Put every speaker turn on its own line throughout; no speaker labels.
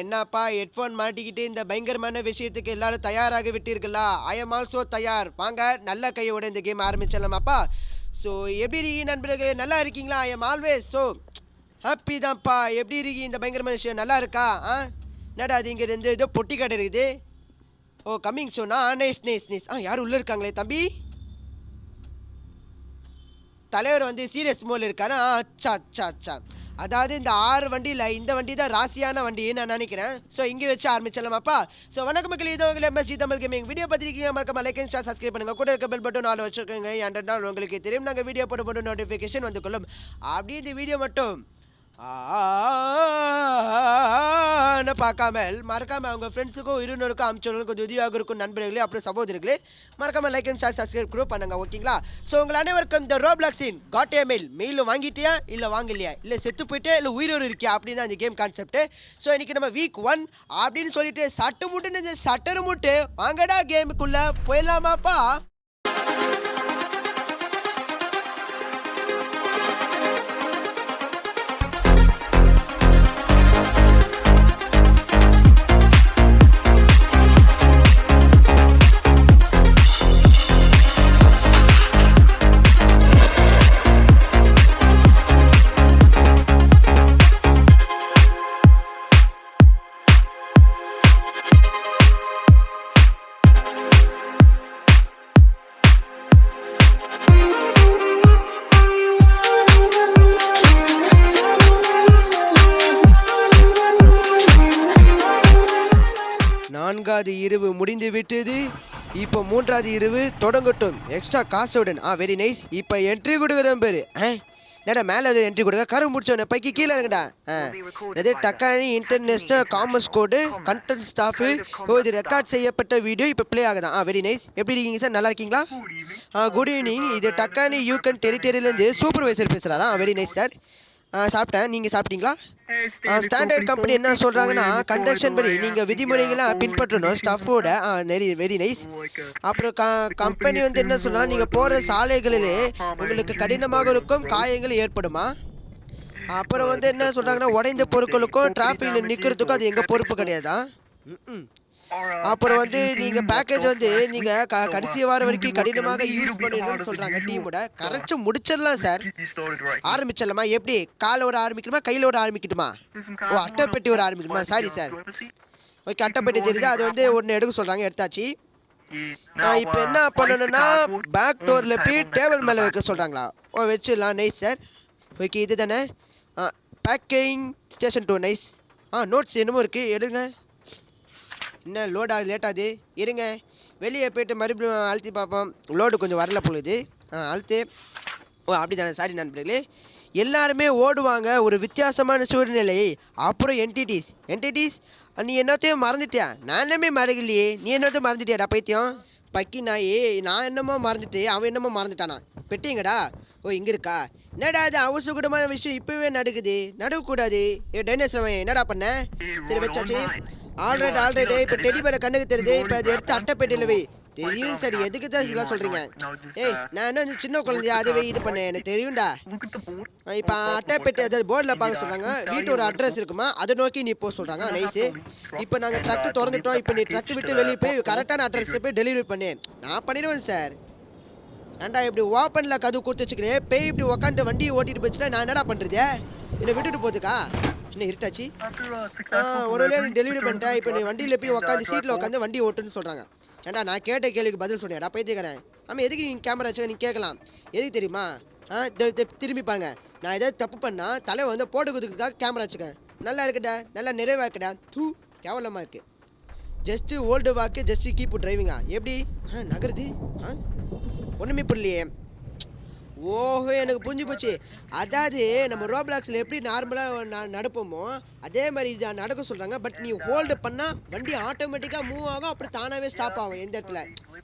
என்னப்பா ஹெட்ஃபோன் மாட்டிக்கிட்டு இந்த பயங்கரமான விஷயத்துக்கு எல்லாரும் தயாராகி விட்டீர்களா? ஐ அம் ஆல்சோ தயார். வாங்க நல்ல கையோட இந்த கேம் ஆரம்பிச்சிடலாமாப்பா? ஸோ எப்படி இருக்கீங்க நண்பர்களே? நல்லா இருக்கீங்களா? ஐ அம் ஆல்வேஸ் ஹாப்பி தான்ப்பா. எப்படி இருக்கீங்க? இந்த பயங்கரமான விஷயம் நல்லா இருக்கா? என்னடா அது இங்க இருந்து ஏதோ பொட்டி கடை இருக்குது. ஓ கம்மிங் சூனா? Nice nice nice. யாரும் உள்ள இருக்காங்களே தம்பி? தலைவர் வந்து சீரியஸ் மோட்ல இருக்காரு. அச்சா அச்சா அச்சா. அதாவது இந்த 6 வண்டியில இந்த வண்டி தான் ராசியான வண்டின்னு நான் நினைக்கிறேன். ஸோ இங்கே வச்சு ஆரம்பிச்சிடலாமாப்பா? ஸோ வணக்கம் மக்களே, இது உங்கள் எம்எஸ்ஜி தமிழ் கேமிங். வீடியோ பார்த்துருக்கீங்க, மறக்காம லைக் அண்ட் ஷேர் சப்ஸ்கிரைப் பண்ணுங்க. கூட இருக்க பெல் பட்டன் ஆல் வச்சுக்கோங்க. ஏன்டா உங்களுக்கு தெரியும் நாங்கள் வீடியோ போட்டு நோட்டிஃபிகேஷன் வந்து கொள்ளும். அப்படியே இந்த வீடியோ மட்டும் பார்க்காமல் மறக்காம அவங்க ஃப்ரெண்ட்ஸுக்கும் இருநூறுக்கும் அமிச்சவங்களுக்கும் கொஞ்சம் உதவியாக இருக்கும் நண்பர்களே, அப்புறம் சகோதரர்களே. மறக்காம லைக் அண்ட் ஷேர் சப்ஸ்கிரைப் கூட பண்ணுங்க, ஓகேங்களா? ஸோ உங்கள் அனைவருக்கும் இந்த ரோப்ளாக்ஸின் காட் ஏ மெயில் வாங்கிட்டியா இல்லை வாங்கலையா, இல்லை செத்து போயிட்டே இல்லை உயிரோடு இருக்கியா அப்படின்னு தான் அந்த கேம் கான்செப்ட். ஸோ இன்னைக்கு நம்ம வீக் 1 அப்படின்னு சொல்லிட்டு சட்டு முட்டுன்னு சட்டரு முட்டு வாங்கடா கேமுக்குள்ள போயிடலாமாப்பா? 4வது இரவு முடிந்து விட்டது. இப்போ 3வது இரவு தொடங்கட்டும் எக்ஸ்ட்ரா காசுடன். Very nice. இப்போ என்ட்ரி கொடுக்குறேன் பேரு. என்னடா மேலே அது என்ட்ரி கொடுக்க கரு முடிச்சவன பைக்கி கீழே இருக்குடா. இது டக்கானி international commerce code content staff. இது ரெக்கார்ட் செய்யப்பட்ட வீடியோ இப்போ ப்ளே ஆகுதான். Very nice. எப்படி இருக்கீங்க சார்? நல்லா இருக்கீங்களா? Good evening. இது டக்கானி யூகன் டெரிட்டரியிலேருந்து சூப்பர்வைசர் பேசுகிறாரா? Very nice sir. சாப்பிட்டேன். நீங்கள் சாப்பிட்டீங்களா? ஸ்டாண்டர்ட் கம்பெனி என்ன சொல்கிறாங்கன்னா, கண்டக்ஷன் படி நீங்கள் விதிமுறைகளாக பின்பற்றணும் ஸ்டாஃபோட. Very nice. அப்புறம் கம்பெனி வந்து என்ன சொல்லலாம், நீங்கள் போகிற சாலைகளிலே உங்களுக்கு கடினமாக இருக்கும், காயங்கள் ஏற்படுமா. அப்புறம் வந்து என்ன சொல்கிறாங்கன்னா, உடைந்த பொருட்களுக்கும் டிராஃபிக்கில் நிற்கிறதுக்கும் அது எங்கள் பொறுப்பு கிடையாதா. அப்புறம் வந்து நீங்கள் பேக்கேஜ் வந்து நீங்கள் கடைசி வாரம் வரைக்கும் கடினமாக யூஸ் பண்ணிடணும்னு சொல்கிறாங்க. டீமோட கரைச்சி முடிச்சிடலாம் சார். ஆரம்பிச்சிடலாமா? எப்படி காலோட ஆரம்பிக்கணுமா கையிலோட ஆரம்பிக்கணுமா? அட்டைப்பெட்டி ஒரு ஆரம்பிக்கணுமா? Sorry sir. ஓகே, அட்டைப்பெட்டி தெரியுது. அது வந்து ஒன்று எடுக்க சொல்கிறாங்க, எடுத்தாச்சு. இப்போ என்ன பண்ணணும்னா பேக் டோரில் போய் டேபிள் மேலே வைக்க சொல்கிறாங்களா? வச்சிடலாம். Nice sir. ஓகே, இது தானே பேக்கிங் ஸ்டேஷன் 2. நைஸ். நோட்ஸ் என்னமோ இருக்குது, எடுங்க. என்ன லோட் ஆகுது, லேட் ஆகுது, இருங்க. வெளியே போய்ட்டு மறுபடியும் அழுத்தி பார்ப்போம். லோடு கொஞ்சம் வரல போகுது. அழுத்து. அப்படி தானே. சாரி நண்பர்களே. எல்லாருமே ஓடுவாங்க ஒரு வித்தியாசமான சூழ்நிலை. அப்புறம் என்டிட்டிஸ் நீ என்னத்தையும் மறந்துட்டியா? நான் என்னமே மறக்கலையே. நீ என்னத்தையும் மறந்துட்டியாடா பைத்தியம் பக்கி நாயே. நான் என்னமோ மறந்துட்டு அவன் என்னமோ மறந்துட்டானா. பெட்டிங்கடா. இங்கே இருக்கா? என்னடா அது அவசரமான விஷயம் இப்போவே நடக்கக்கூடாது. டைனோசர் என்னடா பண்ண? சரி வச்சாச்சு. ஆல்ரைட். இப்போ டெடி பேரை கண்ணுக்கு தெரியுது. இப்போ அதை எடுத்து அட்டைப்பேட்டையில் வை. தெரியும். சரி, எதுக்கு தான் இதெல்லாம் சொல்கிறீங்க? நான் என்ன சின்ன குழந்தையா? அதுவே இது பண்ண எனக்கு தெரியும்டா. இப்போ அட்டைப்பேட்டை ஏதாவது போர்டில் பார்க்க சொல்கிறாங்க. வீட்டு ஒரு அட்ரஸ் இருக்குமா, அதை நோக்கி நீ போக சொல்கிறாங்க. நைஸு. இப்போ நாங்கள் ட்ரக்கு திறந்துட்டோம். இப்போ நீ ட்ரக்கு விட்டு வெளியே போய் கரெக்டான அட்ரஸை போய் டெலிவரி பண்ணு. நான் பண்ணிடுவேன் சார். ஏன்டா இப்படி ஓப்பனில் கதவு கொடுத்து வச்சுக்கிறேன். போய் இப்படி உட்காந்து வண்டியை ஓட்டிட்டு போச்சுன்னா நான் என்னடா பண்ணுறது? என்னை விட்டுட்டு போதுக்கா? இன்னும் இருட்டாச்சு. ஒரு வழியாக டெலிவரி பண்ணிட்டேன். இப்போ நீ வண்டியில் போய் உட்காந்து சீட்டில் உட்காந்து வண்டி ஓட்டுன்னு சொல்கிறாங்க. ஏன்டா நான் கேட்ட கேள்விக்கு பதில் சொன்னேன்டா பைத்தியக்காரன். எதுக்கு நீங்கள் கேமரா வச்சு நீ கேட்கலாம். எதுக்கு தெரியுமா? திரும்பிப்பாங்க. நான் ஏதாவது தப்பு பண்ணால் தலை வந்து போட்டு குதுக்குறதுக்காக கேமரா வச்சுக்கேன். நல்லா இருக்குடா, நல்லா நிறைவாக இருக்குடா. கேவலமாக இருக்குது. ஜஸ்ட்டு ஓல்டு வாக்கு, ஜஸ்ட்டு கீப் டிரைவிங்கா? எப்படி நகருது? ஒன்றுமே புரியலையே. ஓஹோ, எனக்கு புரிஞ்சு போச்சு. அதாவது நம்ம ரோப்ளாக்ஸில் எப்படி நார்மலாக நடப்போமோ அதே மாதிரி இதை நடக்க சொல்கிறாங்க. பட் நீ ஹோல்டு பண்ணால் வண்டி ஆட்டோமேட்டிக்காக மூவ் ஆகும், அப்புறம் தானாகவே ஸ்டாப் ஆகும் எந்த இடத்துல.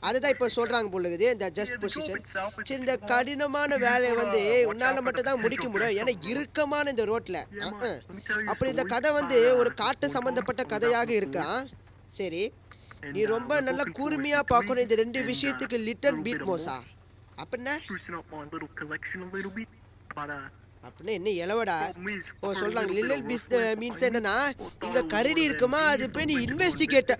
அதுதான் இப்போ சொல்கிறாங்க போல இருக்குது இந்த ஜஸ்ட் பொசிஷன். சரி, இந்த கடினமான வேலையை வந்து உன்னால் மட்டும் தான் முடிக்க முடியும், ஏன்னா இறுக்கமான இந்த ரோட்டில். அப்புறம் இந்த கதை வந்து ஒரு காட்டு சம்மந்தப்பட்ட கதையாக இருக்கா. சரி, நீ ரொம்ப நல்லா கூர்மையாக பார்க்கணும் இந்த 2 விஷயத்துக்கு. லிட்டில் பீட் மோசா அப்படின்னா அப்படின்னா என்ன இலவடா? ஓ சொல்றாங்க லிட்டில் பிஸ் மீன்ஸ் என்னன்னா இங்க கரடி இருக்குமா அது போய் நீ investigate.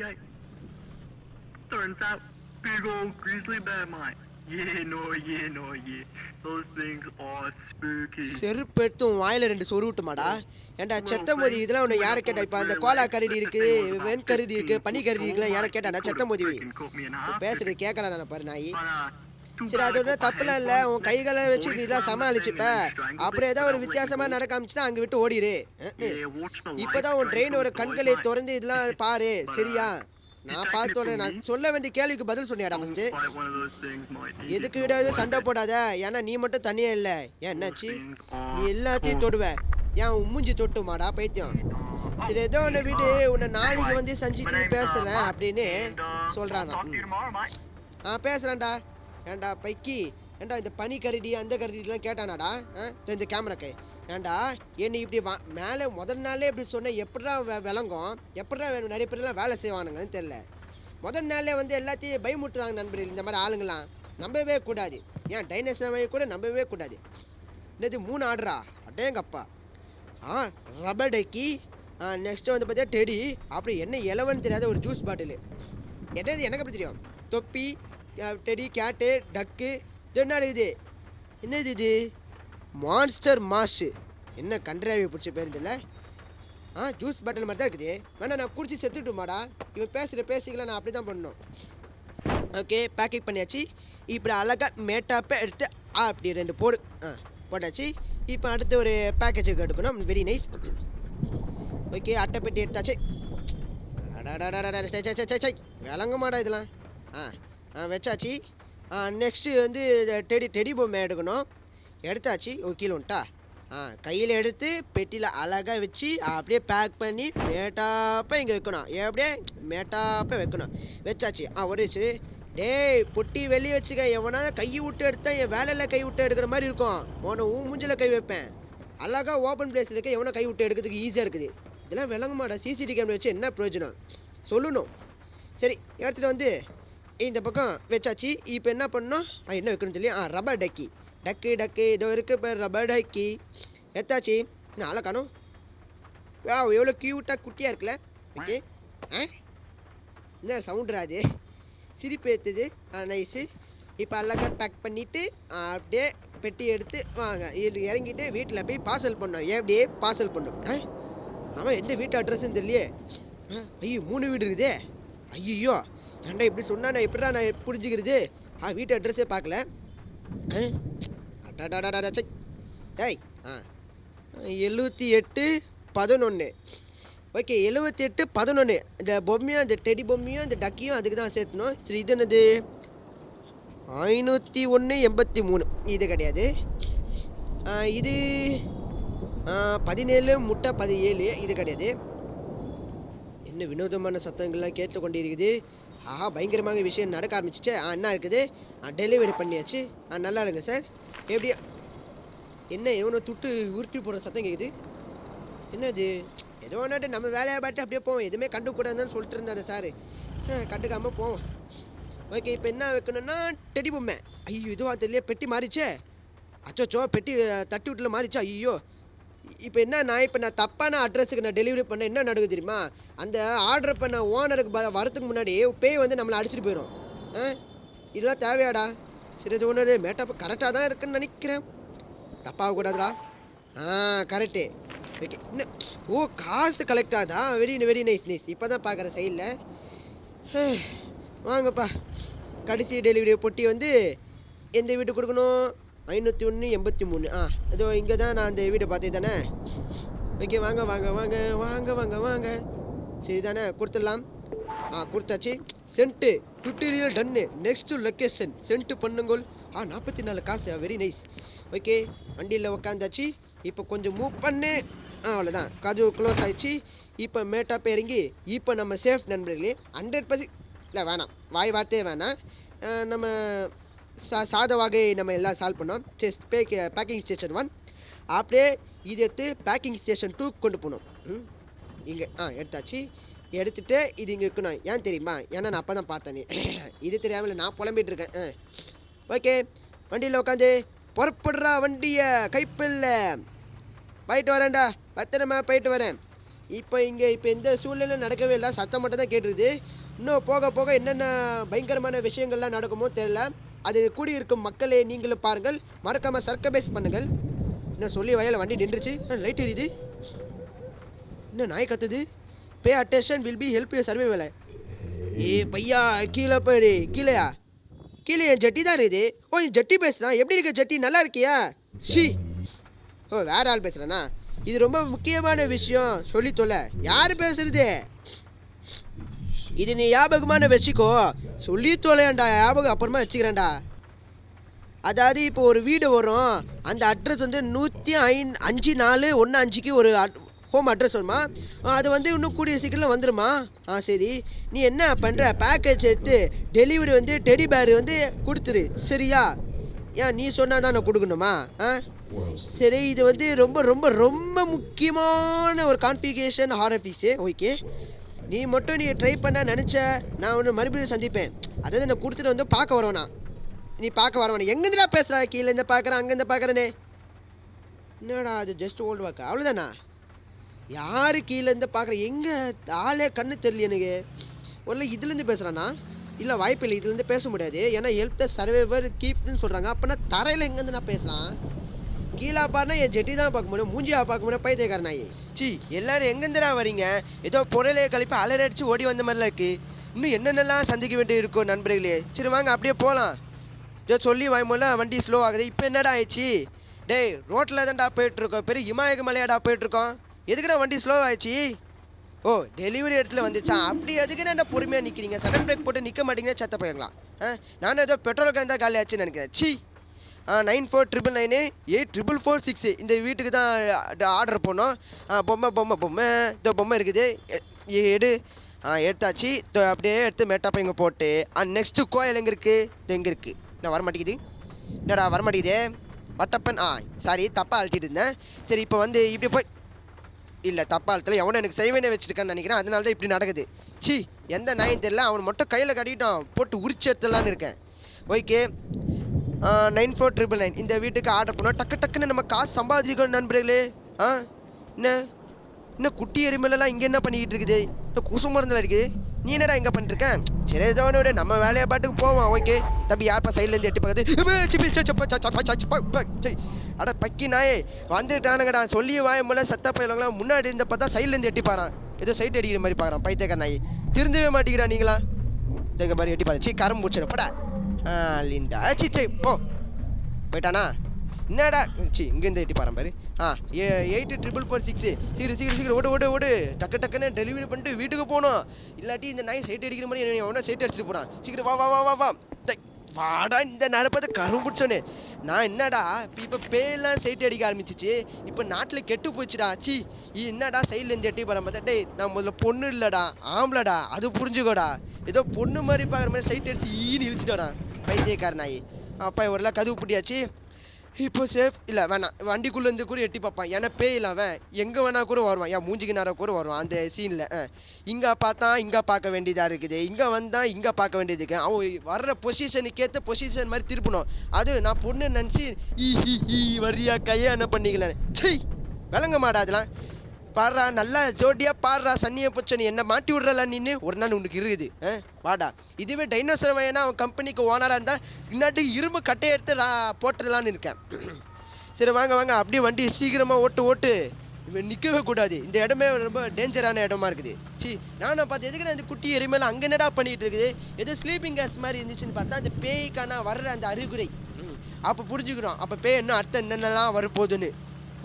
Turns out, big old grizzly bear mine. Yeah, no, yeah, no, yeah. Those things are spooky.
செருப்பு எடுத்து உன் வாயில 2 சொருவிட்டுமாடா? ஏன்டா செத்தமோதி இதெல்லாம் உன்னை யாரை கேட்டா? இப்ப அந்த கோலா கரடி இருக்கு, வெண் கரடி இருக்கு, பனி கரடி இருக்குலாம் யாரை கேட்டாடா செத்தமோதி? பேசுறது கேட்கறா தானே பாரு நாயி. சரி அதோட தப்புலாம் இல்ல, உன் கைகளை வச்சு நீ எல்லாம் சமாளிச்சுப்ப. அப்புறம் ஏதாவது ஒரு வித்தியாசமா நடக்க ஆரம்பிச்சுன்னா அங்க விட்டு ஓடிரு. இப்பதான் உன் ட்ரெயினோட கண்களை திறந்து இதெல்லாம் பாரு சரியா? நான் பார்த்தோன்னே நான் சொல்ல வேண்டிய கேள்விக்கு பதில் சொன்னியாடா ஃபர்ஸ்ட். எதுக்கு விடாது சண்டை போடாத, ஏன்னா நீ மட்டும் தனியா இல்ல. ஏன் என்னாச்சு? நீ எல்லாத்தையும் தொடுவ. ஏன் உன் மூஞ்சி தொட்டுமாடா பைத்தியம்? சரி ஏதோ ஒன்று விடு, உன்னை நாளைக்கு வந்து சந்திச்சுட்டு பேசுறேன் அப்படின்னு சொல்றானா. பேசுறேன்டா. ஏன்டா பைக்கி, ஏன்டா இந்த பனி கரடி அந்த கரடிலாம் கேட்டானாடா? இந்த கேமராக்கு ஏன்டா என்னை இப்படி மேலே முதல் நாளே இப்படி சொன்ன எப்படா விளங்கும்? எப்படா வேணும்? நிறைய பேர்லாம் வேலை செய்வானுங்கன்னு தெரில. முதல் நாளே வந்து எல்லாத்தையும் பயமுட்டுறாங்க நண்பர்கள். இந்த மாதிரி ஆளுங்களாம் நம்பவே கூடாது. ஏன் டைனோசரை கூட நம்பவே கூடாது. என்னது 3 ஆர்டரா? அடேங்கப்பா. ரப்பர் டக்கி, நெக்ஸ்ட்டு வந்து பார்த்தா டெடி, அப்படி என்ன இலவன்னு தெரியாத ஒரு ஜூஸ் பாட்டிலு. என்னது எனக்கு எப்படி தெரியும்? தொப்பி, டெடி, கேட்டு, டக்கு, என்னது இது? என்னது இது? மான்ஸ்டர் மாஷு. என்ன கன்றாவி பிடிச்ச பேர் இதில்? ஜூஸ் பாட்டில் மாதிரி தான் இருக்குது. வேணா நான் குடிச்சு செத்துட்டுமாடா? இவன் பேசுகிற பேசிக்கலாம், நான் அப்படி தான் பண்ணணும். ஓகே பேக்கிங் பண்ணியாச்சு. இப்போ அழகாக மேட்டாப்பை எடுத்து அப்படி 2 போடு. போட்டாச்சு. இப்போ அடுத்து ஒரு பேக்கேஜுக்கு எடுக்கணும். Very nice. ஓகே அட்டைப்பெட்டி எடுத்தாச்சு. விளங்க மாடா இதெல்லாம். வச்சாச்சு. நெக்ஸ்ட்டு வந்து டெடி பொம்மை எடுக்கணும். எடுத்தாச்சு. கீழே வந்துட்டா. கையில் எடுத்து பெட்டியில் அழகாக வச்சு அப்படியே பேக் பண்ணி மேட்டாப்பை இங்கே வைக்கணும். எப்படியே மேட்டாப்பை வைக்கணும். வச்சாச்சு. ஒரு டேய் பொட்டி வெளியே வச்சுக்க. எவனா கையை விட்டு எடுத்தா என் வேலையில் கை விட்டு எடுக்கிற மாதிரி இருக்கும். உன்னை மூஞ்சில் கை வைப்பேன். அழகாக ஓப்பன் பிளேஸில் இருக்க எவனை கை விட்டு எடுக்கிறதுக்கு ஈஸியாக இருக்குது. இதெல்லாம் விளங்க மாட்டா. சிசிடிவி கேமரா வச்சு என்ன பிரயோஜனம் சொல்லணும். சரி எடுத்துகிட்டு வந்து இந்த பக்கம் வச்சாச்சு. இப்போ என்ன பண்ணணும்? என்ன வைக்கணும் சொல்லி ரப்பர் டக்கி. டக்கு இதோ இருக்கு இப்போ ரப்பர் டக்கி எடுத்தாச்சு. இன்னும் ஆளை காணும். எவ்வளோ க்யூட்டாக குட்டியாக இருக்குல்ல. ஓகே என்ன சவுண்டுறாது? சிரிப்பு ஏற்றுது. நைஸு. இப்போ அழகாக பேக் பண்ணிவிட்டு அப்படியே பெட்டி எடுத்து வாங்க இது இறங்கிட்டு வீட்டில் போய் பார்சல் பண்ணோம். எப்படியே பார்சல் பண்ணோம். ஆமாம் எந்த வீட்டு அட்ரஸ்ன்னு தெரியலையே. ஐயோ 3 வீடு இருக்குதே. ஐயோ ஏன்டா இப்படி சொன்னா நான் எப்படா நான் புரிஞ்சுக்கிறது? வீட்டு அட்ரஸே பார்க்கல. டேய் 7811. ஓகே 7811. இந்த பொம்மையும் அந்த டெடி பொம்மையும் அந்த டக்கியும் அதுக்கு தான் சேர்த்தணும். சரி இது என்னது? 50183. இது கிடையாது. இது 17 முட்டை 17. இது கிடையாது. என்ன வினோதமான சத்தங்கள்லாம் கேட்டுக்கொண்டு இருக்குது. பயங்கரமாக விஷயம் நடக்க ஆரம்பிச்சிச்சு. என்ன இருக்குது? டெலிவரி பண்ணியாச்சு. நல்லா இருங்க சார். எப்படியா என்ன எவனோ துட்டு உருட்டி போடுற சத்தம் கேட்குது. என்னது? ஏதோ ஒன்றாட்டு நம்ம வேலையை பார்த்து அப்படியே போவோம். எதுவுமே கண்டுக்கூடாதுன்னு சொல்லிட்டு இருந்தாரு சார். கண்டுக்காமல் போவோம். ஓகே இப்போ என்ன வைக்கணும்னா டெடி பொம்மை. ஐயோ இதுவா தெரியல. பெட்டி மாறிச்சே. அச்சோச்சோ பெட்டி தட்டி விட்டுல மாறிச்சா? ஐயோ இப்போ என்ன? நான் தப்பான அட்ரஸுக்கு நான் டெலிவரி பண்ண என்ன நடக்குது தெரியுமா? அந்த ஆர்டர் பண்ண ஓனருக்கு வரதுக்கு முன்னாடி பேய் வந்து நம்மளை அடிச்சுட்டு போயிடும். இதெல்லாம் தேவையாடா? சரி இது ஒன்று மேட்டப் கரெக்டாக தான் இருக்குன்னு நினைக்கிறேன். தப்பாகக்கூடாதுடா. கரெக்டு. ஓகே என்ன? காசு கலெக்ட் ஆகுதா? Very nice. இப்போ தான் பார்க்குறேன் சைடில். வாங்கப்பா. கடைசி டெலிவரி பொட்டி வந்து எந்த வீட்டு கொடுக்கணும்? 50183. இதோ இங்கே தான் நான் அந்த வீடை பார்த்தே தானே. ஓகே வாங்க. சரி தானே கொடுத்துடலாம். கொடுத்தாச்சு. சென்ட்டு டுட்டோரியல் டன்னு. நெக்ஸ்ட்டு லொக்கேஷன் சென்ட்டு பண்ணுங்கோல். 44 காசு. Very nice. ஓகே வண்டியில் உக்காந்தாச்சு. இப்போ கொஞ்சம் மூவ் பண்ணு. அவ்வளோதான். கதவு க்ளோஸ் ஆயிடுச்சு. இப்போ மேட்டாப்போ இறங்கி இப்போ நம்ம சேஃப் நண்பர்களே. 100% இல்லை வேணாம், வாய் வார்த்தையே வேணாம். நம்ம சாத வகை நம்ம எல்லாம் சால்வ் பண்ணோம். பேக்கிங் ஸ்டேஷன் 1 அப்படியே இது எடுத்து பேக்கிங் ஸ்டேஷன் 2 கொண்டு போகணும். இங்கே எடுத்தாச்சு. எடுத்துகிட்டு இது இங்கே இருக்கணும். ஏன் தெரியுமா? ஏன்னா நான் அப்போ தான் பார்த்தேனே. இது தெரியாமல் நான் புலம்பிகிட்டு இருக்கேன். ஓகே வண்டியில் உட்காந்து புறப்படுறா வண்டியை கைப்பில்ல. போயிட்டு வரேன்டா, பத்திரமா போயிட்டு வரேன். இப்போ எந்த சூழ்நிலை நடக்கவே இல்லை, சத்தம் மட்டும் தான் கேட்டுருது. இன்னும் போக போக என்னென்ன பயங்கரமான விஷயங்கள்லாம் நடக்குமோ தெரியல. அது கூடியிருக்கும் மக்களே நீங்களும் பாருங்கள், மறக்காமல் சர்க்கபேஸ் பண்ணுங்கள். இன்னும் சொல்லி வயலில் வண்டி நின்றுச்சு. லைட் எரியுது, இன்னும் நாய் கத்துது. Pay attention will be help you survival. ஏ பையா, கீழே போயிடு. கீழேயா? கீழே என் ஜட்டி தான் இருக்குது. ஓ, என் ஜட்டி பேசுகிறான். எப்படி இருக்க ஜட்டி, நல்லா இருக்கியா? ஷி. ஓ, வேற ஆள் பேசுகிறேண்ணா. இது ரொம்ப முக்கியமான விஷயம், சொல்லி தொலை. யார் பேசுறது? இது நீ ஞாபகமான வச்சுக்கோ. சொல்லி தொலையாண்டா, ஞாபகம் அப்புறமா வச்சுக்கிறேன்டா. அதாவது இப்போ ஒரு வீடு வரும், அந்த அட்ரஸ் வந்து 105/4/1 ஒரு ஹோம் அட்ரஸ் வருமா. அது வந்து இன்னும் கூடிய சீக்கிரம் வந்துடுமா. சரி, நீ என்ன பண்ணுற, பேக்கேஜ் எடுத்து டெலிவரி வந்து டெடி பேர் வந்து கொடுத்துரு, சரியா? ஏன் நீ சொன்னால் தான் நான் கொடுக்கணுமா? சரி, இது வந்து ரொம்ப ரொம்ப ரொம்ப முக்கியமான ஒரு கான்ஃபிகேஷன் ஆர்எஃபிஸு. ஓகே, நீ ட்ரை பண்ண நினச்ச, நான் ஒன்று மறுபடியும் சந்திப்பேன். அதாவது நான் கொடுத்துட்டு வந்து பார்க்க வருவேண்ணா. நீ பார்க்க வரவேண்ணா. எங்கேருந்துடா பேசுகிறா? கீழேருந்து பார்க்குறேன், அங்கேருந்து பார்க்குறேனே. என்னடா அது ஜஸ்ட் ஓல்டு வாக்கா, அவ்வளோதானா? யார் கீழேருந்து பார்க்குறேன்? எங்கே ஆளே கண்ணு தெரியல எனக்கு. ஒருல இதுலேருந்து பேசுகிறானா? இல்லை, வாய்ப்பு இல்லை, இதுலேருந்து பேச முடியாது. ஏன்னா ஹெல்ப் த சர்வைவர் கீப்னு சொல்கிறாங்க. அப்போனா தரையில் எங்கேருந்து நான் பேசலாம்? கீழே பாருனா என் ஜெட்டி தான் பார்க்க முடியும், மூஞ்சியா பார்க்க முடியும். பைத்தியக்கார நாய். சி, எல்லாரும் எங்கேருந்துடா வரீங்க? ஏதோ பொருளையே கழிப்பு அலறடிச்சு ஓடி வந்த மாதிரிலாம் இருக்குது. இன்னும் என்னென்னலாம் சந்திக்க வேண்டிய இருக்கும் நண்பர்களே. சரி வாங்க அப்படியே போகலாம். ஏதோ சொல்லி வாய்மூல வண்டி ஸ்லோ ஆகுது. இப்போ என்னடா ஆயிடுச்சு? டேய், ரோட்டில் தான்டா போயிட்டுருக்கோம், பெரிய இமாயக மலையாடா போயிட்டுருக்கோம். எதுக்குடா வண்டி ஸ்லோ ஆயிடுச்சு? ஓ, டெலிவரி இடத்துல வந்துச்சா? அப்படி எதுக்குன்னு என்ன பொறுமையாக நிற்கிறீங்க? சடன் பிரேக் போட்டு நிற்க மாட்டீங்கன்னா செத்த போயிடலாம். நானும் ஏதோ பெட்ரோல் தான் காலி ஆச்சுன்னு நினைக்கிறேன். சி. 9499984446 இந்த வீட்டுக்கு தான் ஆர்டர் பண்ணோம். பொம்மை இதோ பொம்மை இருக்குது, எடு. எடுத்தாச்சு. அப்படியே எடுத்து மேட்டாப்பா இங்கே போட்டு நெக்ஸ்ட்டு கோயில் எங்கே இருக்குது? இது எங்கே இருக்குது? நான் வரமாட்டேங்குது. என்னடா வரமாட்டேங்குது? வட்டப்பன். சாரி, தப்பாக அழுத்திட்டு இருந்தேன். சரி, இப்போ வந்து இப்படி போய் இல்லை, தப்பா அழுத்தல. எவனை எனக்கு செய்வேனே வச்சுருக்கான்னு நினைக்கிறேன். அதனால தான் இப்படி நடக்குது. சி, எந்த நாயும் தெரியல, அவனை மட்டும் கையில் கட்டிட்டோம், போட்டு உரிச்சு எடுத்துலான்னு இருக்கேன். ஓகே, 9499 இந்த வீட்டுக்கு ஆர்டர் பண்ணோம். டக்குன்னு நம்ம காசு சம்பாதிக்கணும் நண்பர்களே. இன்னும் குட்டி எரிமலைலாம் இங்கே என்ன பண்ணிக்கிட்டு இருக்குது? இன்னும் குசு மருந்தில் இருக்குது. நீ என்னடா இங்கே பண்ணிருக்கேன்? சரி, ஏதோ ஒன்று நம்ம வேலையை பாட்டுக்கு போவோம். ஓகே தம்பி, யார்ப்பா சைட்லேருந்து எட்டி பார்க்குது? அட பக்கி நாயே, வந்துட்டானுங்கடா. சொல்லி வாயமுள்ள சத்த பயிலங்களாம் முன்னாடி இருந்த பார்த்தா சைட்லேருந்து எட்டி பாறான். ஏதோ சைட் அடிக்கிற மாதிரி பார்க்குறான் பைத்தியக்கார நாய். திருந்தவே மாட்டேங்கிறா நீங்களா? எங்கள் மாதிரி எட்டி பாரு. சி, கரம் முடிச்சிடும் படா. லிண்டா சி போ. போயிட்டானா? என்னடா? சி, இங்கேருந்து எட்டி பாரு பாரு. 84446 சீக்கிரம் ஓடு. டக்குன்னு டெலிவரி பண்ணிட்டு வீட்டுக்கு போகணும். இல்லாட்டி இந்த நாய் சைட் அடிக்கிற மாதிரி அவனை சைட் அடிச்சுட்டு போகிறான். சீக்கிரம் வா. வாடா, இந்த நேரப்பத்தை கரும்பிடிச்சோன்னு. நான் என்னடா இப்போ பேயெல்லாம் சைட்டு அடிக்க ஆரம்பிச்சிச்சு. இப்போ நாட்டில் கெட்டு போச்சுடா. சி, என்னடா சைட்லேருந்து எட்டி போகிற பார்த்தா? டேய், நான் முதல்ல பொண்ணு இல்லைடா, ஆம்பளடா, அது புரிஞ்சுக்கோடா. ஏதோ பொண்ணு மாதிரி பார்க்குற மாதிரி சைட் அடிச்சு இழுச்சிட்டோடா பைத்தியக்கார நாய். அப்பா ஒருலாம் கதவு பிடியாச்சு. இப்போ சேஃப் இல்லை, வேணாம். வண்டிக்குள்ளேருந்து கூட எட்டி பார்ப்பான். ஏன்னா பேயில் அவன் எங்கே வேணா கூட வருவான். ஏன் மூஞ்சிக்கு நேரம் கூட வருவான் அந்த சீனில். இங்கே பார்த்தா இங்கே பார்க்க வேண்டியதாக இருக்குது, இங்கே வந்தால் இங்கே பார்க்க வேண்டியது இருக்குது. அவன் வர்ற பொசிஷனுக்கு ஏற்ற பொசிஷன் மாதிரி திருப்பணும். அது நான் பொண்ணு நினச்சி வரியா கையை என்ன பண்ணிக்கல. சை, விளங்க மாட்டா அதெல்லாம். பாடுறா, நல்லா ஜோடியாக பாடுறா. சன்னியை பொச்சனி என்ன மாட்டி விட்றல நின்று ஒரு நாள் உனக்கு இருக்குது. வாடா. இதுவே டைனோசர் வேணா அவன் கம்பெனிக்கு ஓனராக இருந்தால் இன்னாட்டி இரும்பு கட்டையை எடுத்து போட்டுடலான்னு இருக்கேன். சரி வாங்க அப்படியே வண்டி சீக்கிரமாக ஓட்டு. இவன் நிற்கவே கூடாது. இந்த இடமே ரொம்ப டேஞ்சரான இடமா இருக்குது. சி, நானும் பார்த்து எதுக்கு நான் இந்த குட்டி எரிமேல அங்கே என்னடா பண்ணிகிட்டு இருக்குது? ஏதோ ஸ்லீப்பிங் கேஸ் மாதிரி இருந்துச்சுன்னு பார்த்தா அந்த பேய்க்கான வர்ற அந்த அறிகுறி. அப்போ புரிஞ்சுக்கிறோம், அப்போ பேய் இன்னும் அடுத்த என்னென்னலாம் வரப்போகுதுன்னு.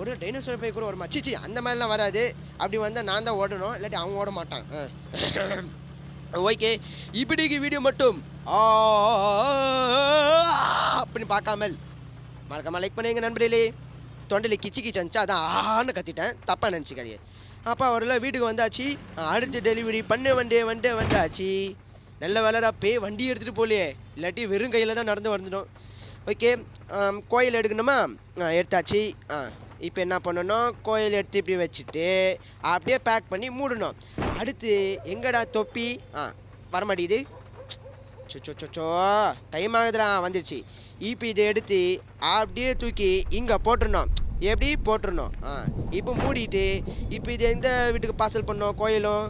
ஒரு டைனோசர் பேய் கூட வருமா? சி, அந்த மாதிரிலாம் வராது. அப்படி வந்தால் நான் தான் ஓடணும், இல்லாட்டி அவன் ஓட மாட்டான். ஓகே, இப்படிக்கு வீடியோ மட்டும் அப்படின்னு பார்க்காமல் மறக்காமல் லைக் பண்ணுங்க நண்பர்களே. தொண்டையில் கிச்சி வந்துச்சு, அதான் ஆன்னு கத்திட்டேன், தப்பாக நினச்சிக்காதீங்க. அப்பா அவரெல்லாம் வீட்டுக்கு வந்தாச்சு. அடுத்து டெலிவரி வந்தாச்சு. நல்ல வேலைடா, பேய் வண்டி எடுத்துகிட்டு போகலையே, இல்லாட்டி வெறும் கையில் தான் நடந்து வந்துடும். ஓகே, கோயில் எடுக்கணுமா? எடுத்தாச்சு. இப்போ என்ன பண்ணணும்? கோயில் எடுத்து இப்படி வச்சுட்டு அப்படியே பேக் பண்ணி மூடணும். அடுத்து எங்கடா தொப்பி? வரமாட்டேங்குது. சொச்சோ டைம் ஆகுதுடா வந்துடுச்சு. இப்போ இதை எடுத்து அப்படியே தூக்கி இங்கே போட்டுருணும். எப்படி போட்டுருணும்? இப்போ மூடிட்டு இப்போ இது எந்த வீட்டுக்கு பார்சல் பண்ணோம்? கோயிலும்